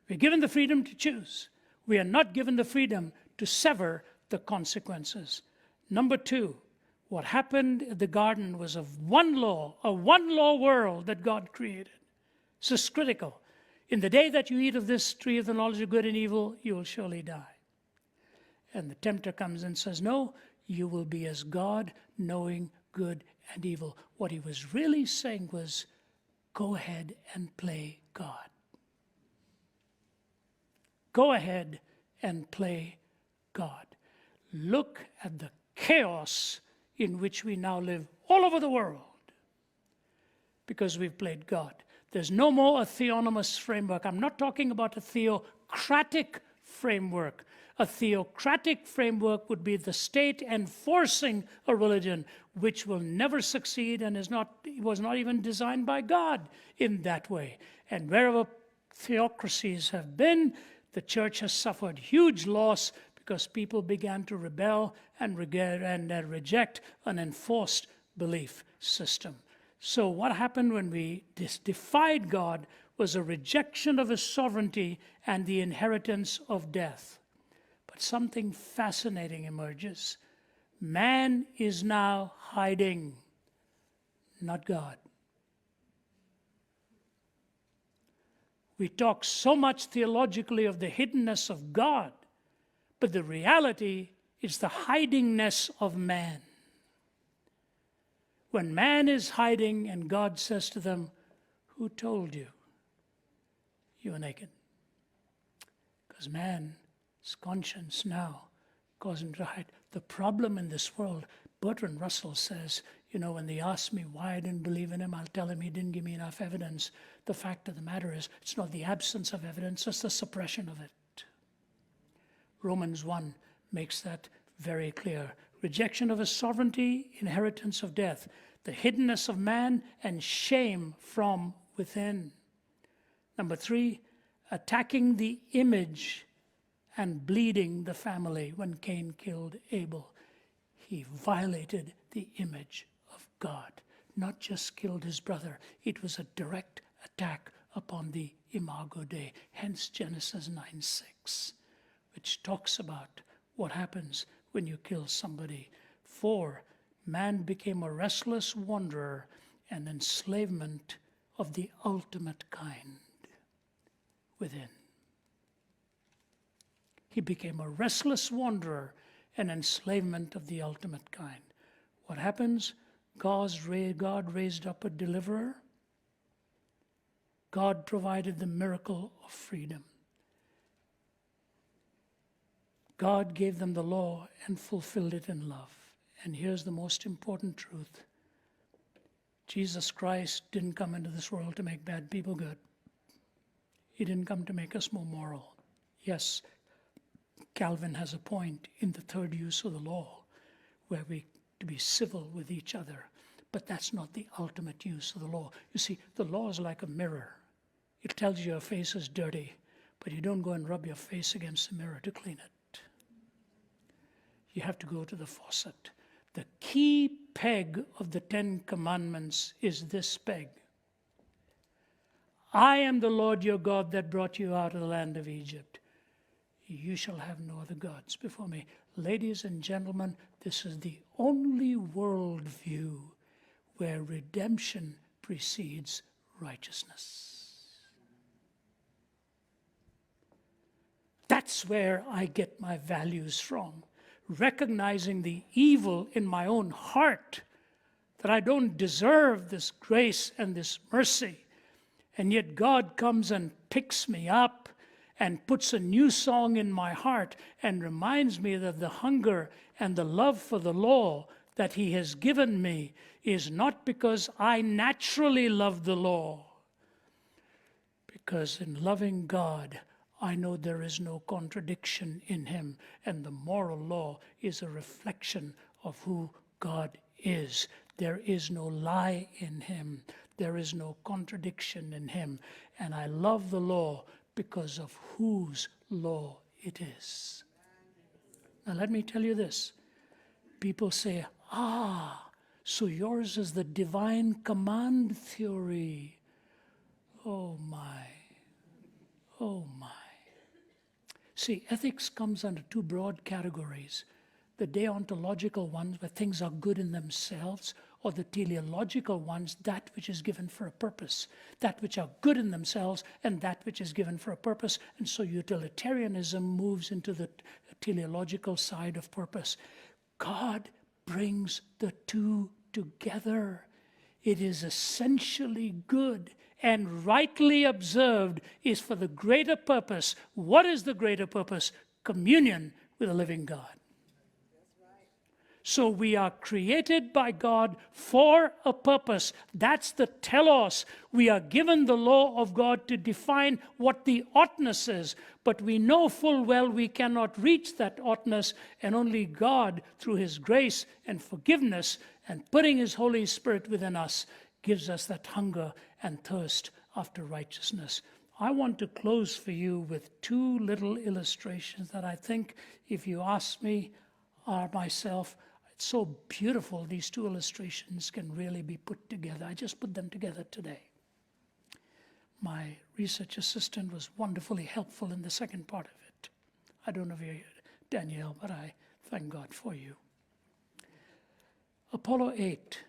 We're given the freedom to choose. We are not given the freedom to sever the consequences. Number two, what happened in the garden was of one law, a one-law world that God created. This is critical. In the day that you eat of this tree of the knowledge of good and evil, you will surely die. And the tempter comes and says, no, you will be as God, knowing good and evil. What he was really saying was, go ahead and play God. Go ahead and play God. Look at the chaos in which we now live all over the world because we've played God. There's no more a theonomous framework. I'm not talking about a theocratic framework. A theocratic framework would be the state enforcing a religion which will never succeed and was not even designed by God in that way. And wherever theocracies have been, the church has suffered huge loss because people began to rebel and reject an enforced belief system. So what happened when we defied God was a rejection of his sovereignty and the inheritance of death. But something fascinating emerges. Man is now hiding, not God. We talk so much theologically of the hiddenness of God, but the reality is the hidingness of man. When man is hiding and God says to them, who told you you are naked? Because man's conscience now causes him to hide. The problem in this world, Bertrand Russell says, when they ask me why I didn't believe in him, I'll tell him he didn't give me enough evidence. The fact of the matter is, it's not the absence of evidence, it's the suppression of it. Romans 1 makes that very clear. Rejection of his sovereignty, inheritance of death, the hiddenness of man, and shame from within. Number 3, attacking the image and bleeding the family. When Cain killed Abel, he violated the image of God. Not just killed his brother, it was a direct attack upon the imago Dei. Hence Genesis 9:6, which talks about what happens when you kill somebody. 4, man became a restless wanderer and enslavement of the ultimate kind within. He became a restless wanderer and enslavement of the ultimate kind. What happens? God raised up a deliverer. God provided the miracle of freedom. God gave them the law and fulfilled it in love. And here's the most important truth. Jesus Christ didn't come into this world to make bad people good. He didn't come to make us more moral. Yes, Calvin has a point in the third use of the law, where we to be civil with each other. But that's not the ultimate use of the law. You see, the law is like a mirror. It tells you your face is dirty, but you don't go and rub your face against the mirror to clean it. You have to go to the faucet. The key peg of the 10 Commandments is this peg. I am the Lord your God that brought you out of the land of Egypt. You shall have no other gods before me. Ladies and gentlemen, this is the only worldview where redemption precedes righteousness. That's where I get my values from. Recognizing the evil in my own heart, that I don't deserve this grace and this mercy. And yet God comes and picks me up and puts a new song in my heart and reminds me that the hunger and the love for the law that he has given me is not because I naturally love the law. Because in loving God, I know there is no contradiction in him, and the moral law is a reflection of who God is. There is no lie in him. There is no contradiction in him. And I love the law because of whose law it is. Now let me tell you this. People say, so yours is the divine command theory. Oh my. Oh my. See, ethics comes under two broad categories. The deontological ones, where things are good in themselves, or the teleological ones, that which is given for a purpose. That which are good in themselves, and that which is given for a purpose. And so utilitarianism moves into the teleological side of purpose. God brings the two together. It is essentially good and rightly observed is for the greater purpose. What is the greater purpose? Communion with the living God. So we are created by God for a purpose. That's the telos. We are given the law of God to define what the oughtness is. But we know full well we cannot reach that oughtness, and only God, through his grace and forgiveness and putting his Holy Spirit within us, gives us that hunger and thirst after righteousness. I want to close for you with two little illustrations that I think, if you ask me or myself, it's so beautiful these two illustrations can really be put together. I just put them together today. My research assistant was wonderfully helpful in the second part of it. I don't know if you're here, Danielle, but I thank God for you. Apollo 8,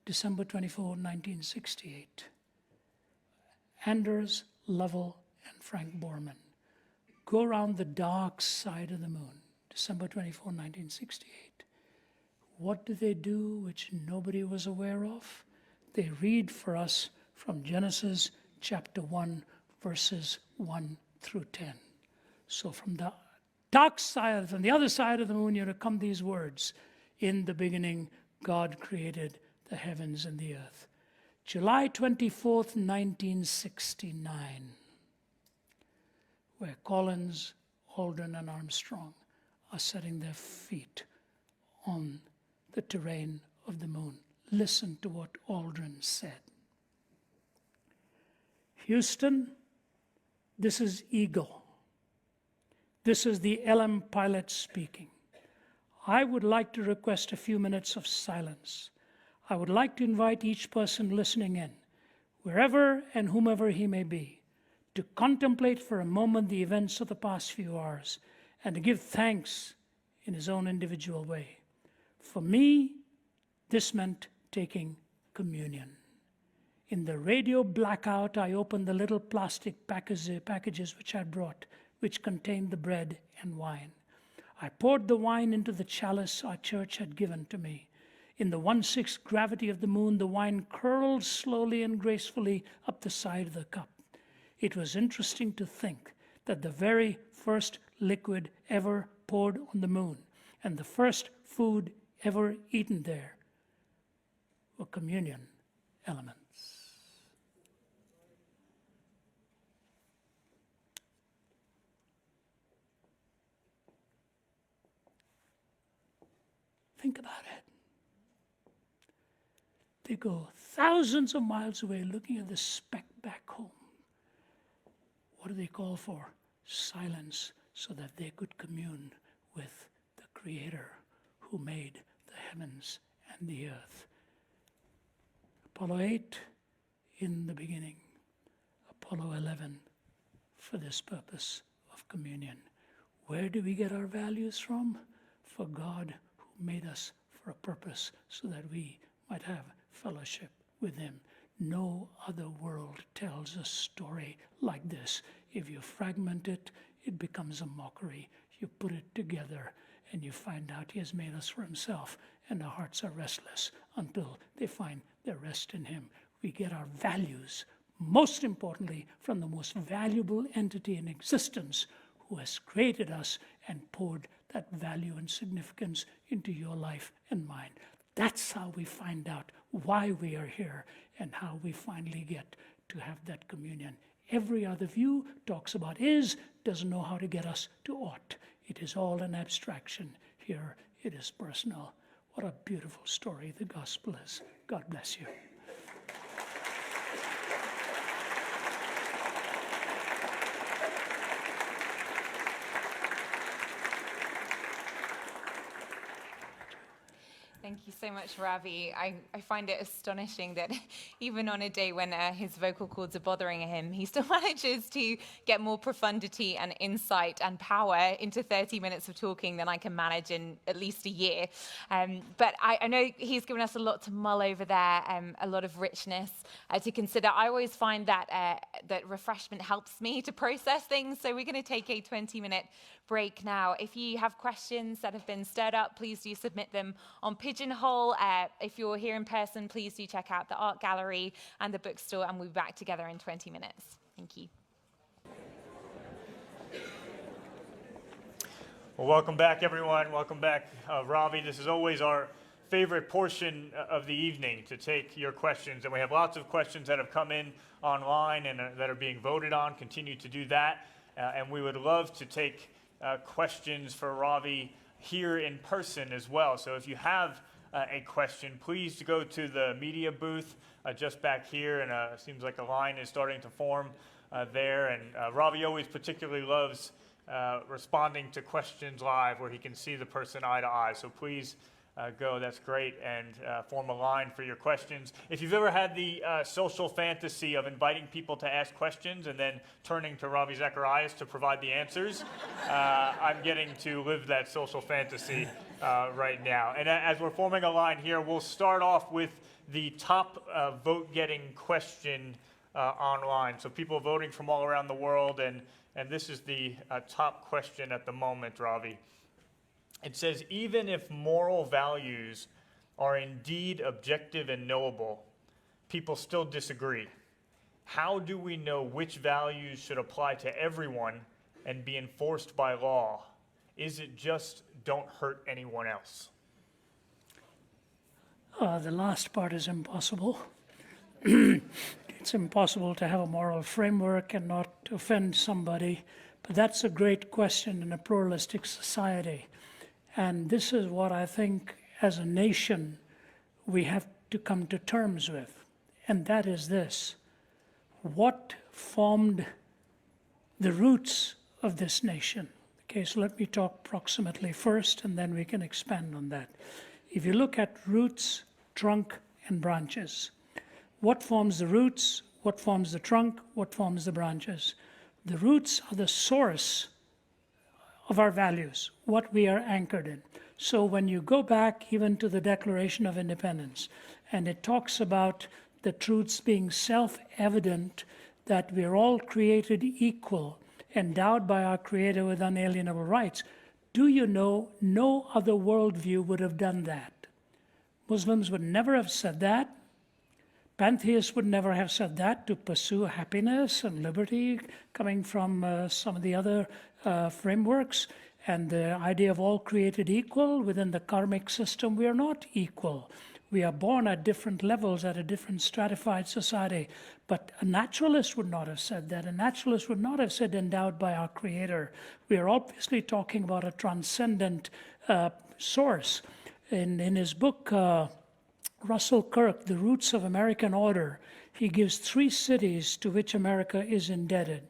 December 24, 1968. Anders, Lovell, and Frank Borman go around the dark side of the moon, December 24, 1968. What do they do which nobody was aware of? They read for us from Genesis chapter 1, verses 1 through 10. So from the dark side, from the other side of the moon, here come these words. In the beginning, God created the heavens and the earth. July 24th, 1969, where Collins, Aldrin, and Armstrong are setting their feet on the terrain of the moon. Listen to what Aldrin said. Houston, this is Eagle. This is the LM pilot speaking. I would like to request a few minutes of silence. I would like to invite each person listening in, wherever and whomever he may be, to contemplate for a moment the events of the past few hours and to give thanks in his own individual way. For me, this meant taking communion. In the radio blackout, I opened the little plastic packages which I brought, which contained the bread and wine. I poured the wine into the chalice our church had given to me. In the 1/6 gravity of the moon, the wine curled slowly and gracefully up the side of the cup. It was interesting to think that the very first liquid ever poured on the moon and the first food ever eaten there were communion elements. Think about it. They go thousands of miles away looking at the speck back home. What do they call for? Silence, so that they could commune with the Creator who made the heavens and the earth. Apollo 8, in the beginning. Apollo 11, for this purpose of communion. Where do we get our values from? For God who made us for a purpose so that we might have fellowship with him. No other world tells a story like this. If you fragment it, it becomes a mockery. You put it together and you find out he has made us for himself, and our hearts are restless until they find their rest in him. We get our values, most importantly, from the most valuable entity in existence who has created us and poured that value and significance into your life and mine. That's how we find out why we are here and how we finally get to have that communion. Every other view talks about is, doesn't know how to get us to ought. It is all an abstraction. Here it is personal. What a beautiful story the gospel is. God bless you. Thank you so much, Ravi. I find it astonishing that even on a day when his vocal cords are bothering him, he still manages to get more profundity and insight and power into 30 minutes of talking than I can manage in at least a year. But I know he's given us a lot to mull over there, a lot of richness to consider. I always find that that refreshment helps me to process things. So we're going to take a 20-minute break now. If you have questions that have been stirred up, please do submit them on Pigeonhole. If you're here in person, please do check out the art gallery and the bookstore, and we'll be back together in 20 minutes. Thank you. Well, welcome back, everyone. Welcome back, Ravi. This is always our favorite portion of the evening, to take your questions. And we have lots of questions that have come in online and that are being voted on. Continue to do that. And we would love to take questions for Ravi here in person as well. So if you have a question, please go to the media booth just back here. And it seems like a line is starting to form there. And Ravi always particularly loves responding to questions live where he can see the person eye to eye. So please go, that's great, and form a line for your questions. If you've ever had the social fantasy of inviting people to ask questions and then turning to Ravi Zacharias to provide the answers, I'm getting to live that social fantasy right now. And as we're forming a line here, we'll start off with the top vote-getting question online. So people voting from all around the world, and this is the top question at the moment, Ravi. It says, even if moral values are indeed objective and knowable, people still disagree. How do we know which values should apply to everyone and be enforced by law? Is it just don't hurt anyone else? The last part is impossible. It's impossible to have a moral framework and not offend somebody, but that's a great question in a pluralistic society. And this is what I think, as a nation, we have to come to terms with. And that is this: what formed the roots of this nation? Okay, so let me talk proximately first, and then we can expand on that. If you look at roots, trunk, and branches, what forms the roots? What forms the trunk? What forms the branches? The roots are the source of our values, what we are anchored in. So when you go back even to the Declaration of Independence, and it talks about the truths being self-evident, that we're all created equal, endowed by our Creator with unalienable rights, do you know no other worldview would have done that? Muslims would never have said that. Pantheists would never have said that, to pursue happiness and liberty coming from some of the other frameworks. And the idea of all created equal within the karmic system, we are not equal. We are born at different levels, at a different stratified society. But a naturalist would not have said that. A naturalist would not have said endowed by our Creator. We are obviously talking about a transcendent source. In his book, Russell Kirk, The Roots of American Order, he gives 3 cities to which America is indebted: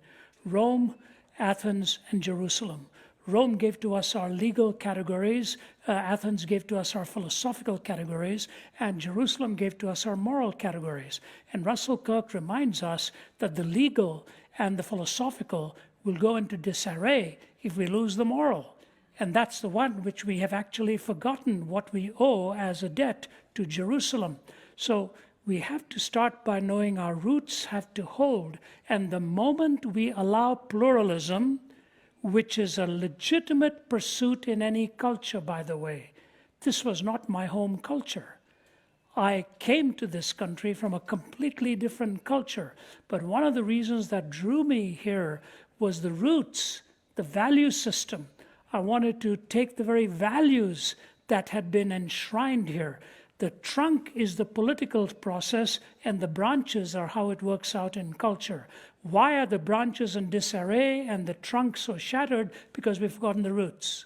Rome, Athens, and Jerusalem. Rome gave to us our legal categories, Athens gave to us our philosophical categories, and Jerusalem gave to us our moral categories. And Russell Kirk reminds us that the legal and the philosophical will go into disarray if we lose the moral. And that's the one which we have actually forgotten what we owe as a debt to Jerusalem. So we have to start by knowing our roots have to hold. And the moment we allow pluralism, which is a legitimate pursuit in any culture, by the way. This was not my home culture. I came to this country from a completely different culture. But one of the reasons that drew me here was the roots, the value system. I wanted to take the very values that had been enshrined here. The trunk is the political process, and the branches are how it works out in culture. Why are the branches in disarray and the trunk so shattered? Because we've forgotten the roots.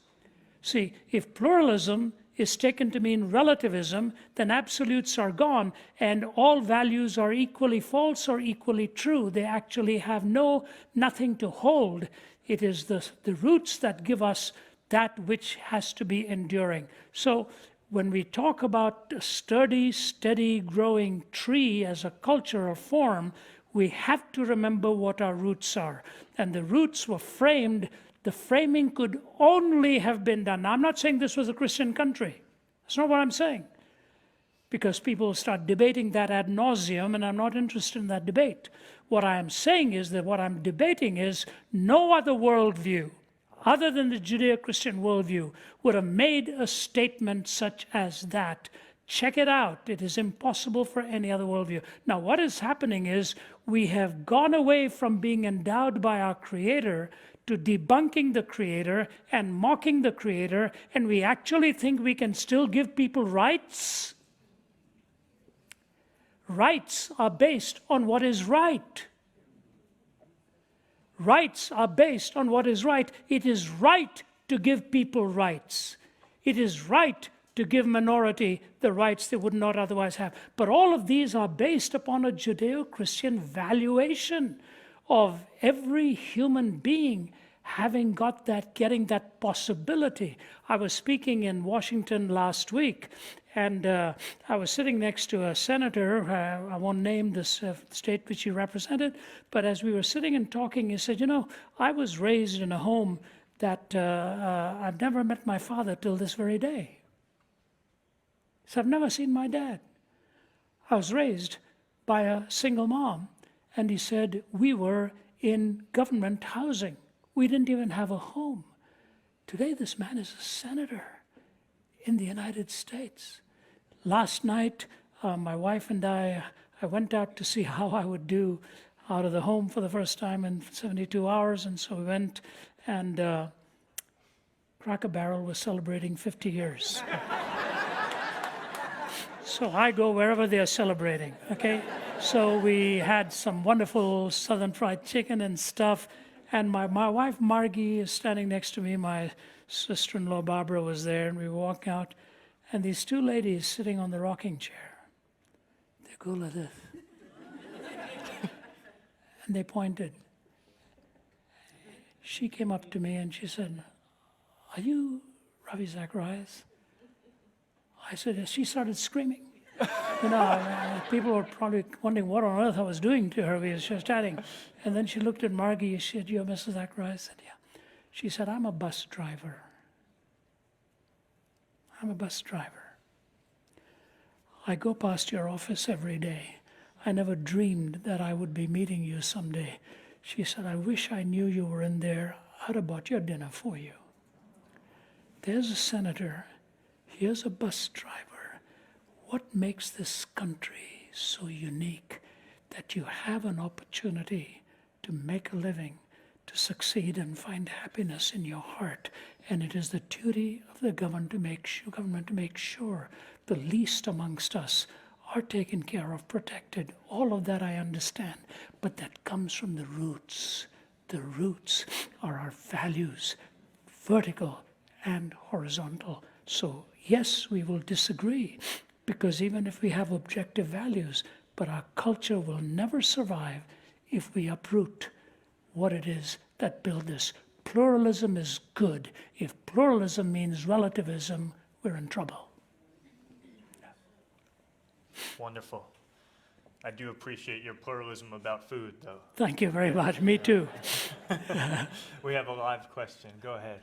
See, if pluralism is taken to mean relativism, then absolutes are gone, and all values are equally false or equally true. They actually have nothing to hold. It is the roots that give us that which has to be enduring. So when we talk about a sturdy, steady growing tree as a cultural form, we have to remember what our roots are. And the roots were framed, the framing could only have been done. Now, I'm not saying this was a Christian country. That's not what I'm saying. Because people start debating that ad nauseum, and I'm not interested in that debate. What I am saying is that what I'm debating is no other worldview, other than the Judeo-Christian worldview, would have made a statement such as that. Check it out. It is impossible for any other worldview. Now, what is happening is we have gone away from being endowed by our Creator to debunking the Creator and mocking the Creator, and we actually think we can still give people rights. Rights are based on what is right. Rights are based on what is right. It is right to give people rights. It is right to give minority the rights they would not otherwise have. But all of these are based upon a Judeo-Christian valuation of every human being having got that, getting that possibility. I was speaking in Washington last week, and I was sitting next to a senator. I won't name this state which he represented, but as we were sitting and talking, he said, I was raised in a home that I've never met my father till this very day. He said, I've never seen my dad. I was raised by a single mom. And he said, we were in government housing. We didn't even have a home. Today, this man is a senator in the United States. Last night, my wife and I went out to see how I would do out of the home for the first time in 72 hours. And so we went, and Cracker Barrel was celebrating 50 years. So I go wherever they're celebrating, okay? So we had some wonderful Southern fried chicken and stuff. And my wife, Margie, is standing next to me. My sister-in-law, Barbara, was there. And we were walking out. And these two ladies sitting on the rocking chair, they go like this. And they pointed. She came up to me and she said, are you Ravi Zacharias? I said, yes. She started screaming. People were probably wondering what on earth I was doing to her. We were just chatting. And then she looked at Margie. She said, you're Mrs. Zacharias? I said, yeah. She said, I'm a bus driver. I'm a bus driver. I go past your office every day. I never dreamed that I would be meeting you someday. She said, I wish I knew you were in there. I'd have bought your dinner for you. There's a senator. Here's a bus driver. What makes this country so unique that you have an opportunity to make a living, to succeed and find happiness in your heart? And it is the duty of the government to make sure the least amongst us are taken care of, protected. All of that I understand, but that comes from the roots. The roots are our values, vertical and horizontal. So yes, we will disagree, because even if we have objective values, but our culture will never survive if we uproot what it is that built this. Pluralism is good. If pluralism means relativism, we're in trouble. Wonderful. I do appreciate your pluralism about food, though. Thank you very much. Me too. We have a live question. Go ahead.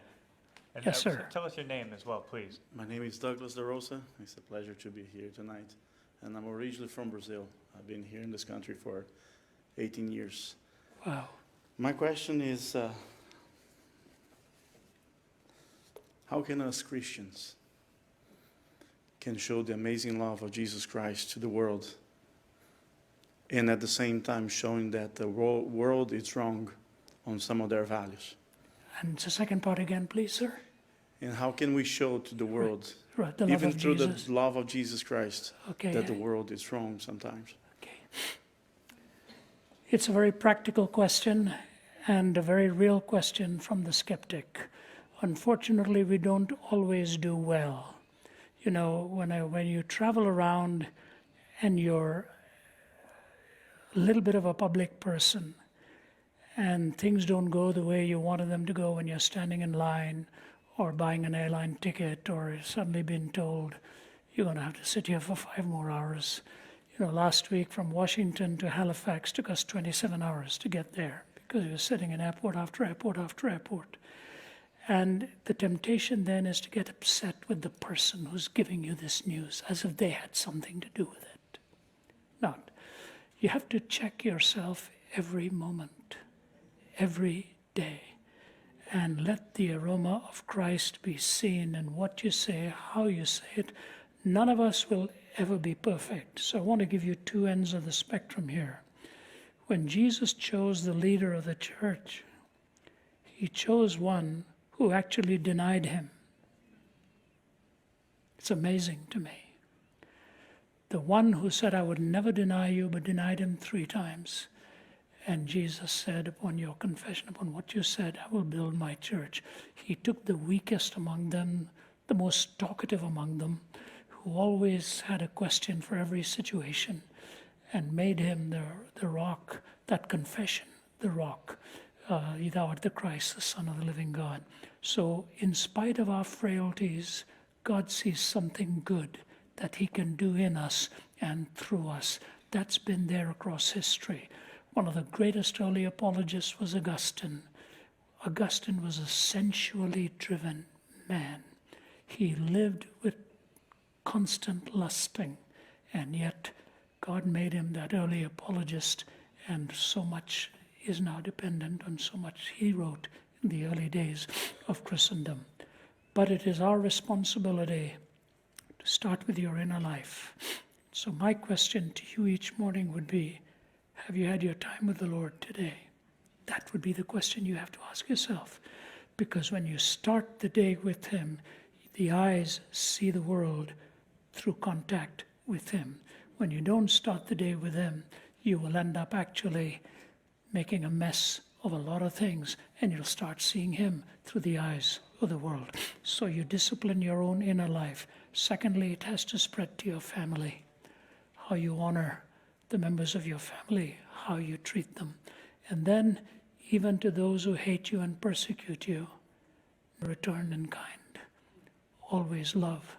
And Yes, sir. Tell us your name as well, please. My name is Douglas De Rosa. It's a pleasure to be here tonight. And I'm originally from Brazil. I've been here in this country for 18 years. Wow. My question is, how can us Christians can show the amazing love of Jesus Christ to the world, and at the same time showing that the world is wrong on some of their values? And the second part again, please, sir. And how can we show to the world, Right, the love even of through Jesus. the love of Jesus Christ, Okay. that the world is wrong sometimes? Okay. It's a very practical question and a very real question from the skeptic. Unfortunately, we don't always do well. You know, when you travel around and you're a little bit of a public person and things don't go the way you wanted them to go when you're standing in line, or buying an airline ticket, or suddenly being told you're going to have to sit here for 5 more hours. Last week from Washington to Halifax took us 27 hours to get there because we were sitting in airport after airport after airport. And the temptation then is to get upset with the person who's giving you this news as if they had something to do with it. Not. You have to check yourself every moment, every day, and let the aroma of Christ be seen in what you say, how you say it. None of us will ever be perfect. So I want to give you 2 ends of the spectrum here. When Jesus chose the leader of the church, he chose one who actually denied him. It's amazing to me. The one who said, I would never deny you, but denied him 3 times. And Jesus said, upon your confession, upon what you said, I will build my church. He took the weakest among them, the most talkative among them, who always had a question for every situation, and made him the rock, that confession, the rock. Thou art the Christ, the Son of the living God. So in spite of our frailties, God sees something good that he can do in us and through us. That's been there across history. One of the greatest early apologists was Augustine. Augustine was a sensually driven man. He lived with constant lusting, and yet God made him that early apologist, and so much is now dependent on so much he wrote in the early days of Christendom. But it is our responsibility to start with your inner life. So my question to you each morning would be, have you had your time with the Lord today? That would be the question you have to ask yourself. Because when you start the day with him, the eyes see the world through contact with him. When you don't start the day with him, you will end up actually making a mess of a lot of things, and you'll start seeing him through the eyes of the world. So you discipline your own inner life. Secondly, it has to spread to your family. How you honor the members of your family, how you treat them. And then, even to those who hate you and persecute you, return in kind. Always love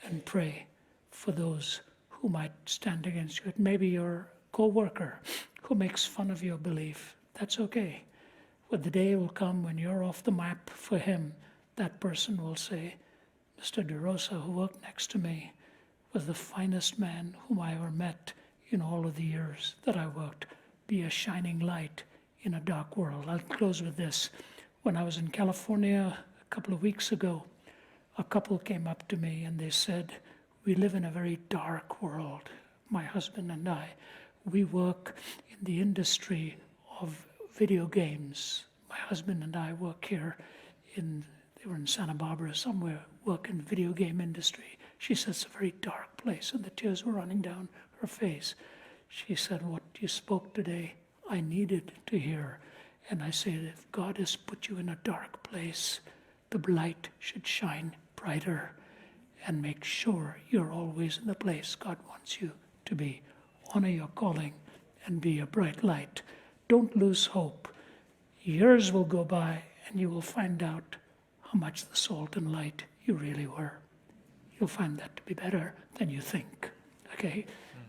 and pray for those who might stand against you. It may be your co-worker who makes fun of your belief. That's okay. But the day will come when you're off the map for him, that person will say, Mr. DeRosa, who worked next to me, was the finest man whom I ever met in all of the years that I worked. Be a shining light in a dark world. I'll close with this. When I was in California a couple of weeks ago, a couple came up to me and they said, we live in a very dark world, my husband and I. We work in the industry of video games. My husband and I work here they were in Santa Barbara somewhere, work in the video game industry. She said, it's a very dark place, and the tears were running down her face. She said, what you spoke today, I needed to hear. And I said, if God has put you in a dark place, the light should shine brighter, and make sure you're always in the place God wants you to be. Honor your calling and be a bright light. Don't lose hope. Years will go by and you will find out how much the salt and light you really were. You'll find that to be better than you think. Okay?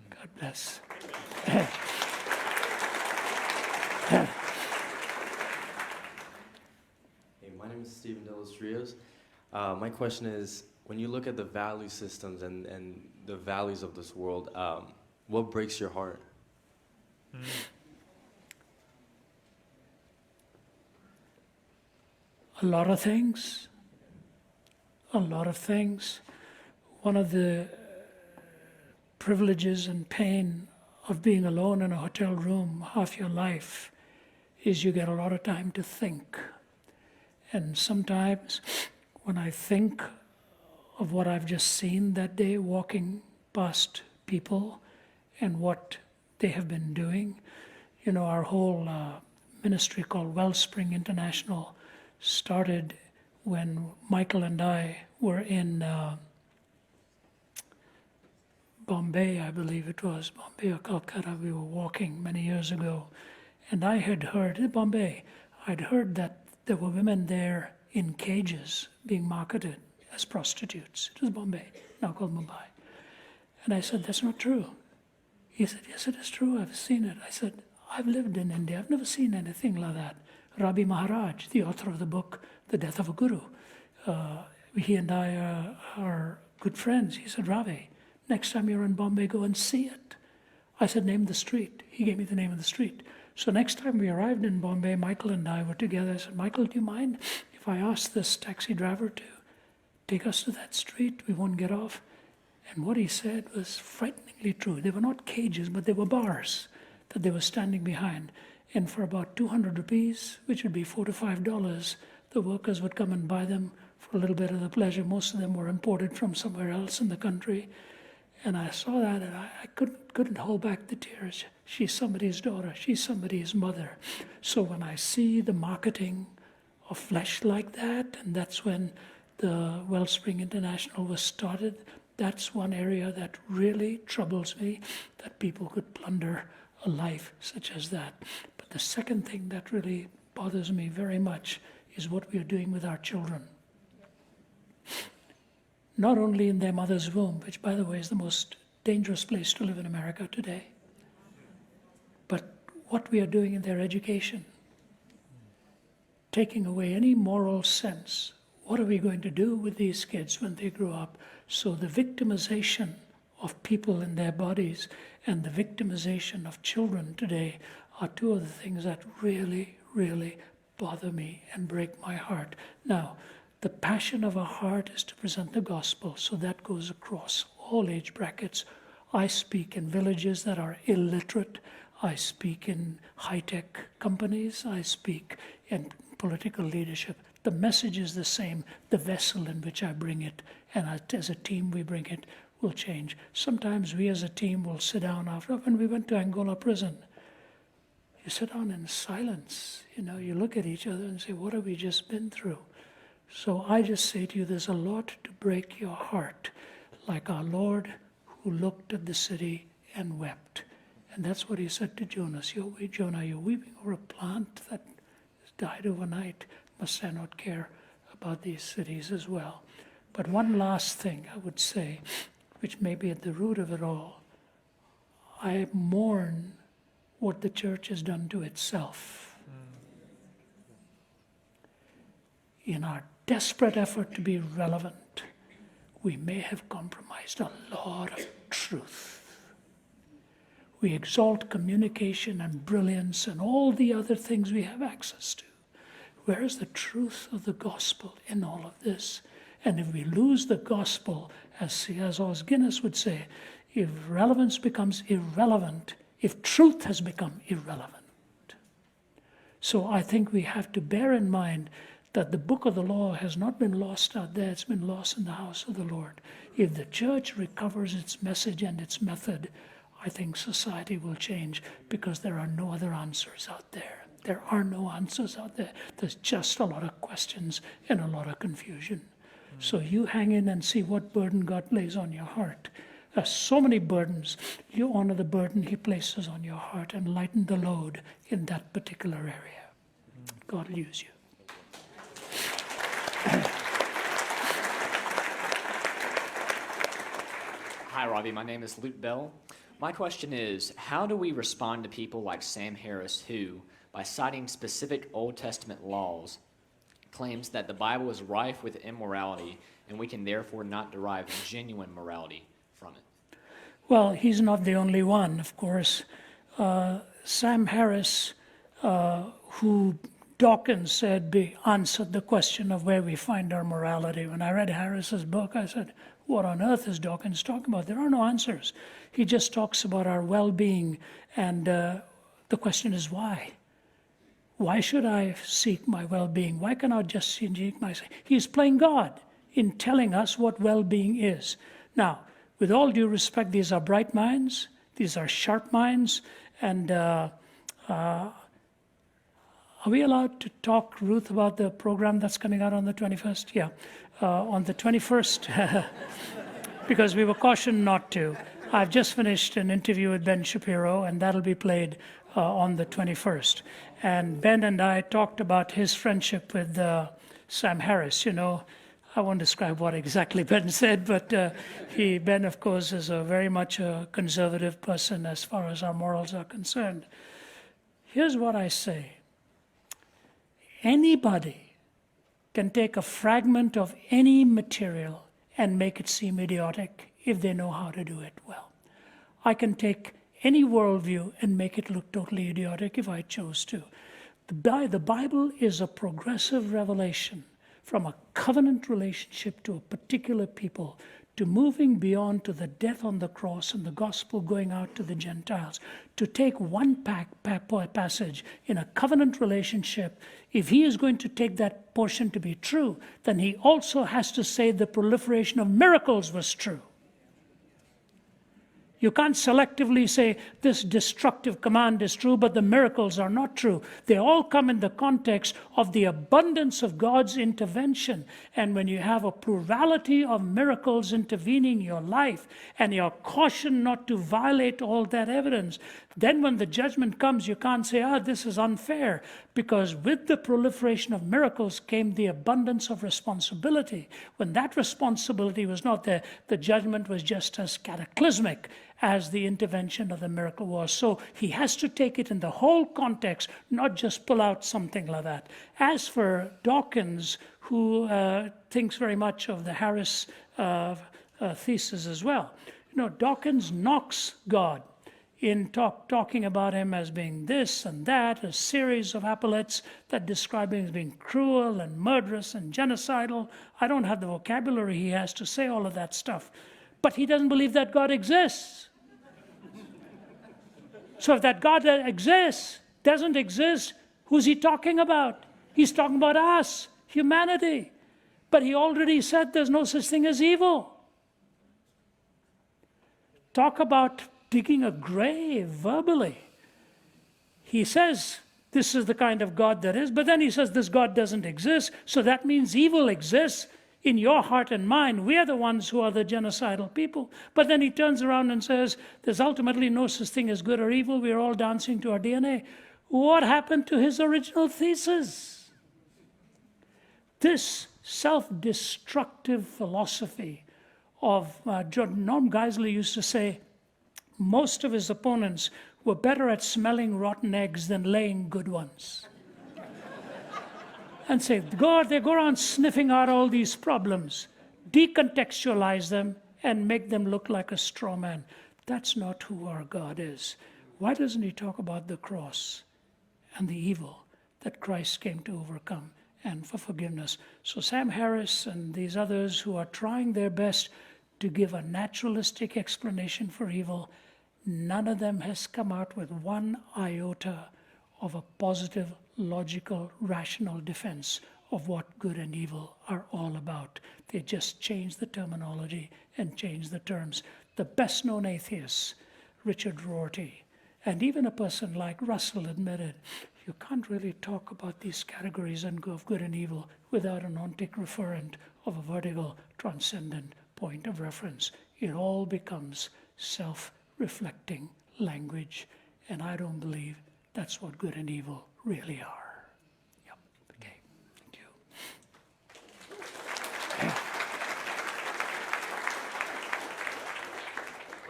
God bless. Hey, my name is Stephen Delos Rios. My question is, when you look at the value systems and the values of this world, what breaks your heart? A lot of things. One of the privileges and pain of being alone in a hotel room half your life is you get a lot of time to think. And sometimes when I think of what I've just seen that day walking past people and what they have been doing, our whole ministry called Wellspring International started when Michael and I were in Bombay, I believe it was, Bombay or Calcutta. We were walking many years ago, and I had heard, Bombay, I'd heard that there were women there in cages being marketed as prostitutes. It was Bombay, now called Mumbai. And I said, that's not true. He said, yes, it is true. I've seen it. I said, I've lived in India. I've never seen anything like that. Ravi Maharaj, the author of the book, The Death of a Guru, he and I are good friends. He said, Ravi, next time you're in Bombay, go and see it. I said, name the street. He gave me the name of the street. So next time we arrived in Bombay, Michael and I were together. I said, Michael, do you mind if I ask this taxi driver to take us to that street? We won't get off. And what he said was frighteningly true. They were not cages, but they were bars that they were standing behind. And for about 200 rupees, which would be $4 to $5, the workers would come and buy them for a little bit of the pleasure. Most of them were imported from somewhere else in the country. And I saw that, and I couldn't hold back the tears. She's somebody's daughter. She's somebody's mother. So when I see the marketing of flesh like that, and that's when the Wellspring International was started, that's one area that really troubles me, that people could plunder a life such as that. But the second thing that really bothers me very much is what we are doing with our children. Not only in their mother's womb, which, by the way, is the most dangerous place to live in America today, but what we are doing in their education, taking away any moral sense. What are we going to do with these kids when they grow up? So the victimization of people in their bodies and the victimization of children today are two of the things that really, really bother me and break my heart. Now, the passion of our heart is to present the gospel, so that goes across all age brackets. I speak in villages that are illiterate. I speak in high-tech companies. I speak in political leadership. The message is the same. The vessel in which I bring it, and as a team we bring it, will change. Sometimes we as a team will sit down after, when we went to Angola prison, you sit down in silence. You look at each other and say, what have we just been through? So I just say to you, there's a lot to break your heart, like our Lord who looked at the city and wept. And that's what he said to Jonas. Jonah, you're weeping over a plant that died overnight. Must I not care about these cities as well? But one last thing I would say, which may be at the root of it all, I mourn what the church has done to itself. In our desperate effort to be relevant, we may have compromised a lot of truth. We exalt communication and brilliance and all the other things we have access to. Where is the truth of the gospel in all of this? And if we lose the gospel, as Os Guinness would say, if relevance becomes irrelevant, if truth has become irrelevant. So I think we have to bear in mind that the book of the law has not been lost out there, it's been lost in the house of the Lord. If the church recovers its message and its method, I think society will change, because there are no other answers out there. There are no answers out there. There's just a lot of questions and a lot of confusion. So you hang in and see what burden God lays on your heart. There's so many burdens. You honor the burden he places on your heart and lighten the load in that particular area. God will use you. Hi, Ravi. My name is Luke Bell. My question is, how do we respond to people like Sam Harris who, by citing specific Old Testament laws, claims that the Bible is rife with immorality and we can therefore not derive genuine morality from it? Well, he's not the only one, of course. Sam Harris, who Dawkins said answered the question of where we find our morality. When I read Harris's book, I said, what on earth is Dawkins talking about? There are no answers. He just talks about our well-being, and the question is why? Why should I seek my well-being? Why cannot I just seek my... He's playing God in telling us what well-being is. Now, with all due respect, these are bright minds, these are sharp minds, and are we allowed to talk, Ruth, about the program that's coming out on the 21st? Yeah, on the 21st, because we were cautioned not to. I've just finished an interview with Ben Shapiro, and that'll be played on the 21st. And Ben and I talked about his friendship with Sam Harris. I won't describe what exactly Ben said, but Ben, of course, is very much a conservative person as far as our morals are concerned. Here's what I say. Anybody can take a fragment of any material and make it seem idiotic if they know how to do it well. I can take any worldview and make it look totally idiotic if I chose to. The Bible is a progressive revelation from a covenant relationship to a particular people, to moving beyond to the death on the cross and the gospel going out to the Gentiles. To take one passage in a covenant relationship, if he is going to take that portion to be true, then he also has to say the proliferation of miracles was true. You can't selectively say this destructive command is true, but the miracles are not true. They all come in the context of the abundance of God's intervention. And when you have a plurality of miracles intervening in your life, and you're cautioned not to violate all that evidence, then when the judgment comes, you can't say, this is unfair. Because with the proliferation of miracles came the abundance of responsibility. When that responsibility was not there, the judgment was just as cataclysmic as the intervention of the miracle was. So he has to take it in the whole context, not just pull out something like that. As for Dawkins, who thinks very much of the Harris thesis as well, Dawkins knocks God in talking about him as being this and that, a series of epithets that describe him as being cruel and murderous and genocidal. I don't have the vocabulary he has to say all of that stuff. But he doesn't believe that God exists. So if that God that exists doesn't exist, who's he talking about? He's talking about us, humanity. But he already said there's no such thing as evil. Talk about digging a grave verbally. He says this is the kind of God that is, but then he says this God doesn't exist, so that means evil exists in your heart and mind. We are the ones who are the genocidal people. But then he turns around and says there's ultimately no such thing as good or evil. We're all dancing to our DNA. What happened to his original thesis? This self-destructive philosophy of Norm Geisler used to say most of his opponents were better at smelling rotten eggs than laying good ones. And say, God, they go around sniffing out all these problems, decontextualize them, and make them look like a straw man. That's not who our God is. Why doesn't he talk about the cross and the evil that Christ came to overcome and for forgiveness? So Sam Harris and these others who are trying their best to give a naturalistic explanation for evil, none of them has come out with one iota of a positive, logical, rational defense of what good and evil are all about. They just change the terminology and change the terms. The best known atheists, Richard Rorty, and even a person like Russell admitted, you can't really talk about these categories and go of good and evil without an ontic referent of a vertical transcendent point of reference. It all becomes self-reflecting language, and I don't believe that's what good and evil really are. Yep. Okay. Thank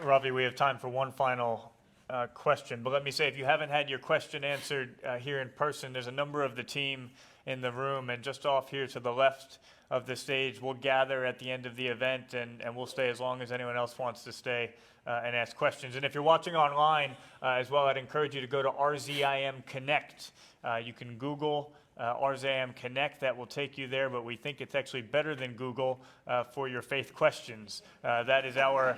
you. Ravi, we have time for one final question, but let me say, if you haven't had your question answered here in person, there's a number of the team in the room, and just off here to the left of the stage, we'll gather at the end of the event, and we'll stay as long as anyone else wants to stay and ask questions. And if you're watching online as well, I'd encourage you to go to RZIM Connect. You can Google RZIM Connect. That will take you there, but we think it's actually better than Google for your faith questions. That is our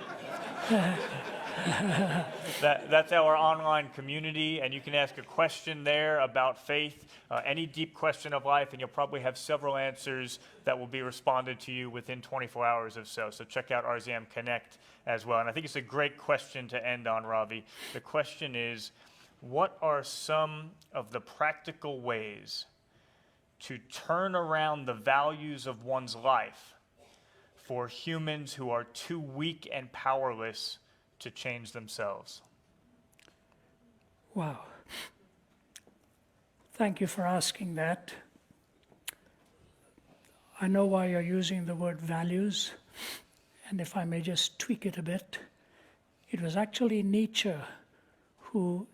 that's our online community, and you can ask a question there about faith, any deep question of life, and you'll probably have several answers that will be responded to you within 24 hours or so. So check out RZM Connect as well. And I think it's a great question to end on, Ravi. The question is, what are some of the practical ways to turn around the values of one's life for humans who are too weak and powerless to change themselves? Wow. Thank you for asking that. I know why you're using the word values, and if I may just tweak it a bit, it was actually Nietzsche who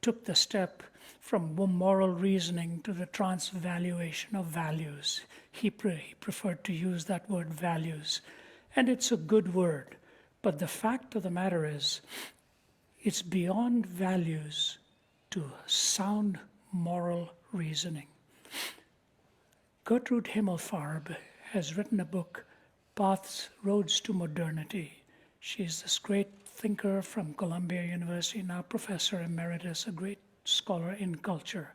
took the step from moral reasoning to the transvaluation of values. He preferred to use that word values, and it's a good word, but the fact of the matter is, it's beyond values to sound moral reasoning. Gertrude Himmelfarb has written a book, Roads to Modernity. She's this great thinker from Columbia University, now professor emeritus, a great scholar in culture.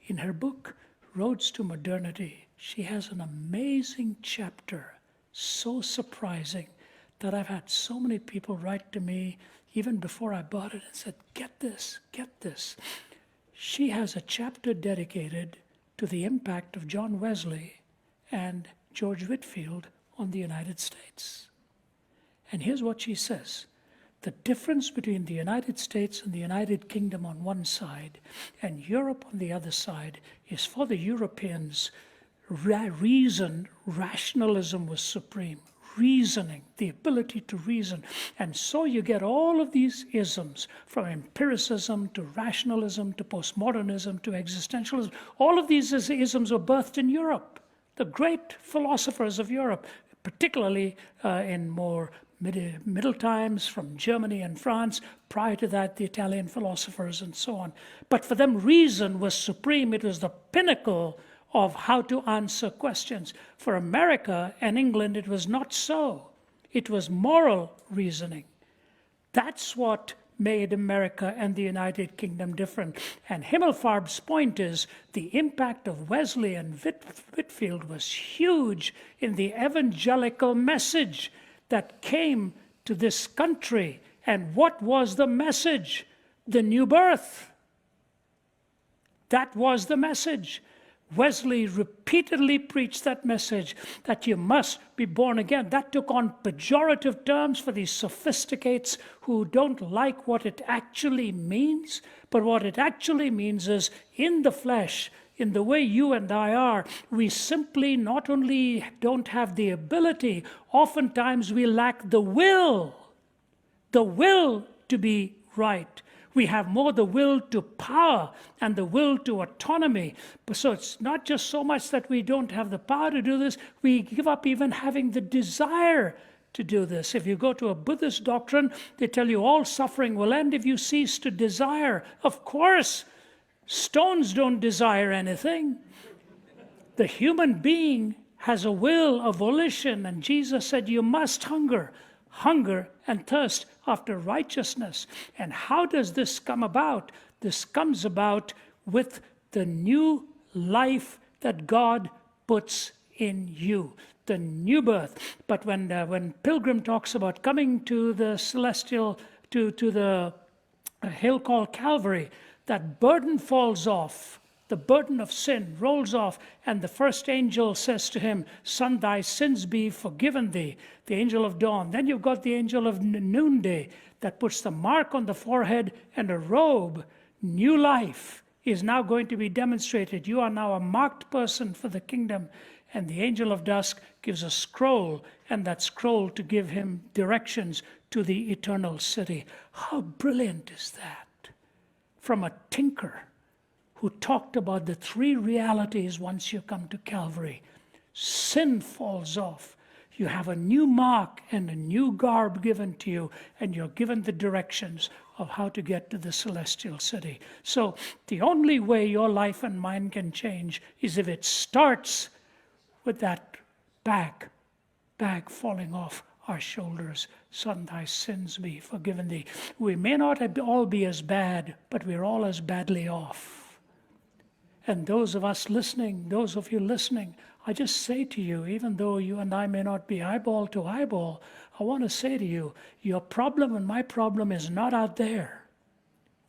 In her book, Roads to Modernity, she has an amazing chapter, so surprising, that I've had so many people write to me even before I bought it and said, get this, get this. She has a chapter dedicated to the impact of John Wesley and George Whitefield on the United States. And here's what she says. The difference between the United States and the United Kingdom on one side and Europe on the other side is for the Europeans, rationalism was supreme. Reasoning, the ability to reason. And so you get all of these isms, from empiricism to rationalism to postmodernism to existentialism. All of these isms were birthed in Europe. The great philosophers of Europe, particularly in more middle times from Germany and France, prior to that the Italian philosophers and so on. But for them reason was supreme. It was the pinnacle of how to answer questions. For America and England, it was not so. It was moral reasoning. That's what made America and the United Kingdom different. And Himmelfarb's point is the impact of Wesley and Whitefield was huge in the evangelical message that came to this country. And what was the message? The new birth. That was the message. Wesley repeatedly preached that message, that you must be born again. That took on pejorative terms for these sophisticates who don't like what it actually means. But what it actually means is, in the flesh, in the way you and I are, we simply not only don't have the ability, oftentimes we lack the will to be right. We have more the will to power and the will to autonomy. So it's not just so much that we don't have the power to do this, we give up even having the desire to do this. If you go to a Buddhist doctrine, they tell you all suffering will end if you cease to desire. Of course, stones don't desire anything. The human being has a will, a volition, and Jesus said you must hunger and thirst after righteousness. And how does this come about? This comes about with the new life that God puts in you, the new birth. But when Pilgrim talks about coming to the celestial, to the hill called Calvary, that burden falls off. The burden of sin rolls off, and the first angel says to him, "Son, thy sins be forgiven thee." The angel of dawn. Then you've got the angel of noonday that puts the mark on the forehead and a robe. New life is now going to be demonstrated. You are now a marked person for the kingdom. And the angel of dusk gives a scroll, and that scroll to give him directions to the eternal city. How brilliant is that? From a tinker who talked about the three realities once you come to Calvary. Sin falls off. You have a new mark and a new garb given to you, and you're given the directions of how to get to the celestial city. So the only way your life and mine can change is if it starts with that bag falling off our shoulders. Son, thy sins be forgiven thee. We may not all be as bad, but we're all as badly off. And those of you listening, I just say to you, even though you and I may not be eyeball to eyeball, I want to say to you, your problem and my problem is not out there.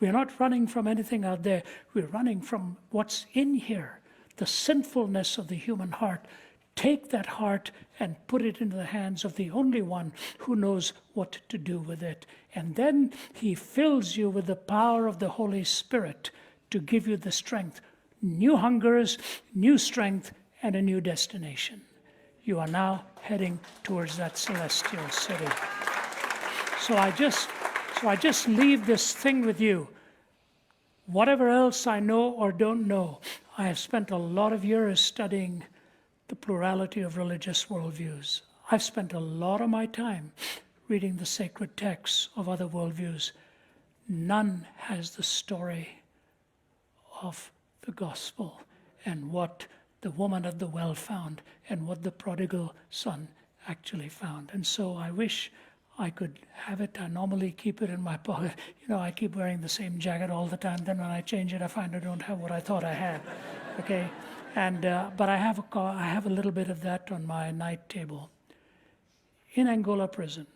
We're not running from anything out there. We're running from what's in here, the sinfulness of the human heart. Take that heart and put it into the hands of the only one who knows what to do with it. And then he fills you with the power of the Holy Spirit to give you the strength. New hungers, new strength, and a new destination. You are now heading towards that celestial city. So I just leave this thing with you. Whatever else I know or don't know, I have spent a lot of years studying the plurality of religious worldviews. I've spent a lot of my time reading the sacred texts of other worldviews. None has the story of the gospel and what the woman at the well found and what the prodigal son actually found. And so I wish I could have it. I normally keep it in my pocket. You know, I keep wearing the same jacket all the time. Then when I change it, I find I don't have what I thought I had. Okay, and but I have a little bit of that on my night table. In Angola prison,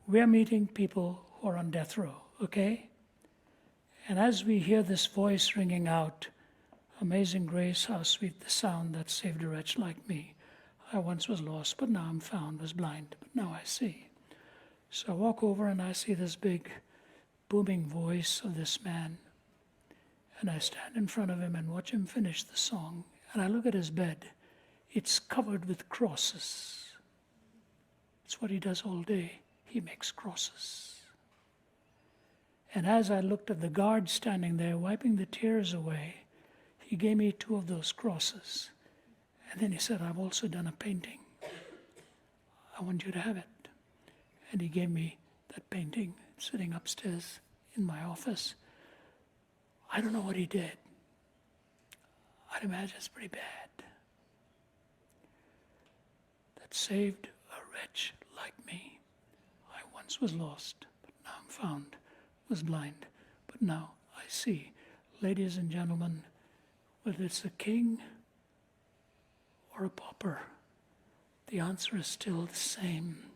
we're meeting people who are on death row. Okay, and as we hear this voice ringing out, "Amazing grace, how sweet the sound that saved a wretch like me. I once was lost, but now I'm found, was blind, but now I see." So I walk over and I see this big booming voice of this man. And I stand in front of him and watch him finish the song. And I look at his bed. It's covered with crosses. It's what he does all day. He makes crosses. And as I looked at the guard standing there, wiping the tears away, he gave me 2 of those crosses. And then he said, "I've also done a painting. I want you to have it." And he gave me that painting sitting upstairs in my office. I don't know what he did. I'd imagine it's pretty bad. That saved a wretch like me. I once was lost, but now I'm found. Was blind, but now I see. Ladies and gentlemen, whether it's a king or a pauper, the answer is still the same.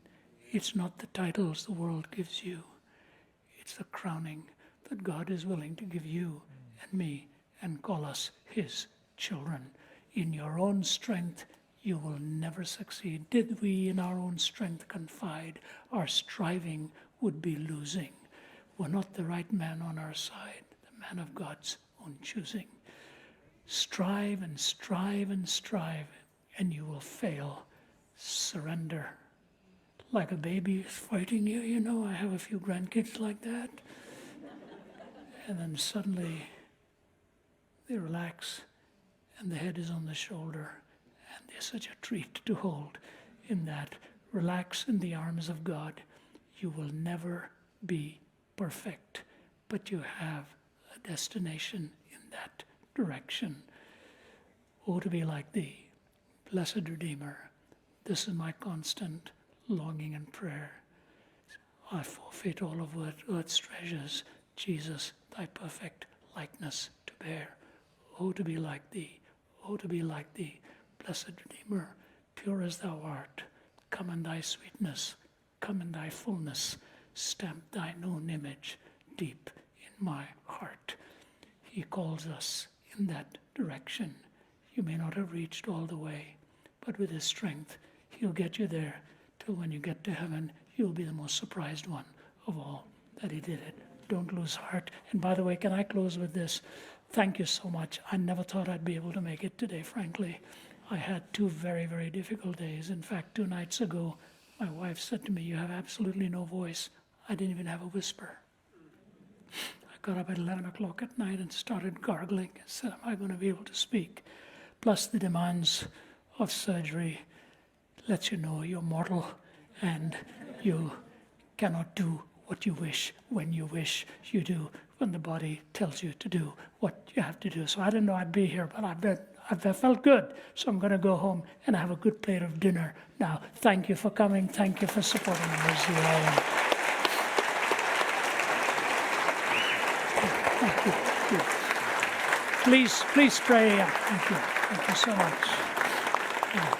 It's not the titles the world gives you. It's the crowning that God is willing to give you and me and call us his children. In your own strength, you will never succeed. Did we in our own strength confide, our striving would be losing. We're not the right man on our side, the man of God's own choosing. Strive and strive and strive, and you will fail. Surrender. Like a baby is fighting you, you know, I have a few grandkids like that. And then suddenly they relax and the head is on the shoulder and they're such a treat to hold in that. Relax in the arms of God. You will never be perfect, but you have a destination in that direction. Oh, to be like thee, blessed Redeemer, this is my constant longing and prayer. I forfeit all of earth's treasures, Jesus, thy perfect likeness to bear. Oh, to be like thee, oh, to be like thee, blessed Redeemer, pure as thou art, come in thy sweetness, come in thy fullness, stamp thine own image deep in my heart. He calls us in that direction. You may not have reached all the way, but with his strength, he'll get you there. Till when you get to heaven, you'll be the most surprised one of all that he did it. Don't lose heart. And by the way, can I close with this? Thank you so much. I never thought I'd be able to make it today, frankly. I had 2 very, very difficult days. In fact, 2 nights ago, my wife said to me, "You have absolutely no voice." I didn't even have a whisper. I got up at 11 o'clock at night and started gargling. I said, "Am I going to be able to speak?" Plus the demands of surgery lets you know you're mortal and you cannot do what you wish when you wish. You do when the body tells you to do what you have to do. So I didn't know I'd be here, but I felt good. So I'm going to go home and have a good plate of dinner now. Thank you for coming. Thank you for supporting Ministry. Thank you. Thank you. Please pray. Thank you. Thank you so much. Yeah.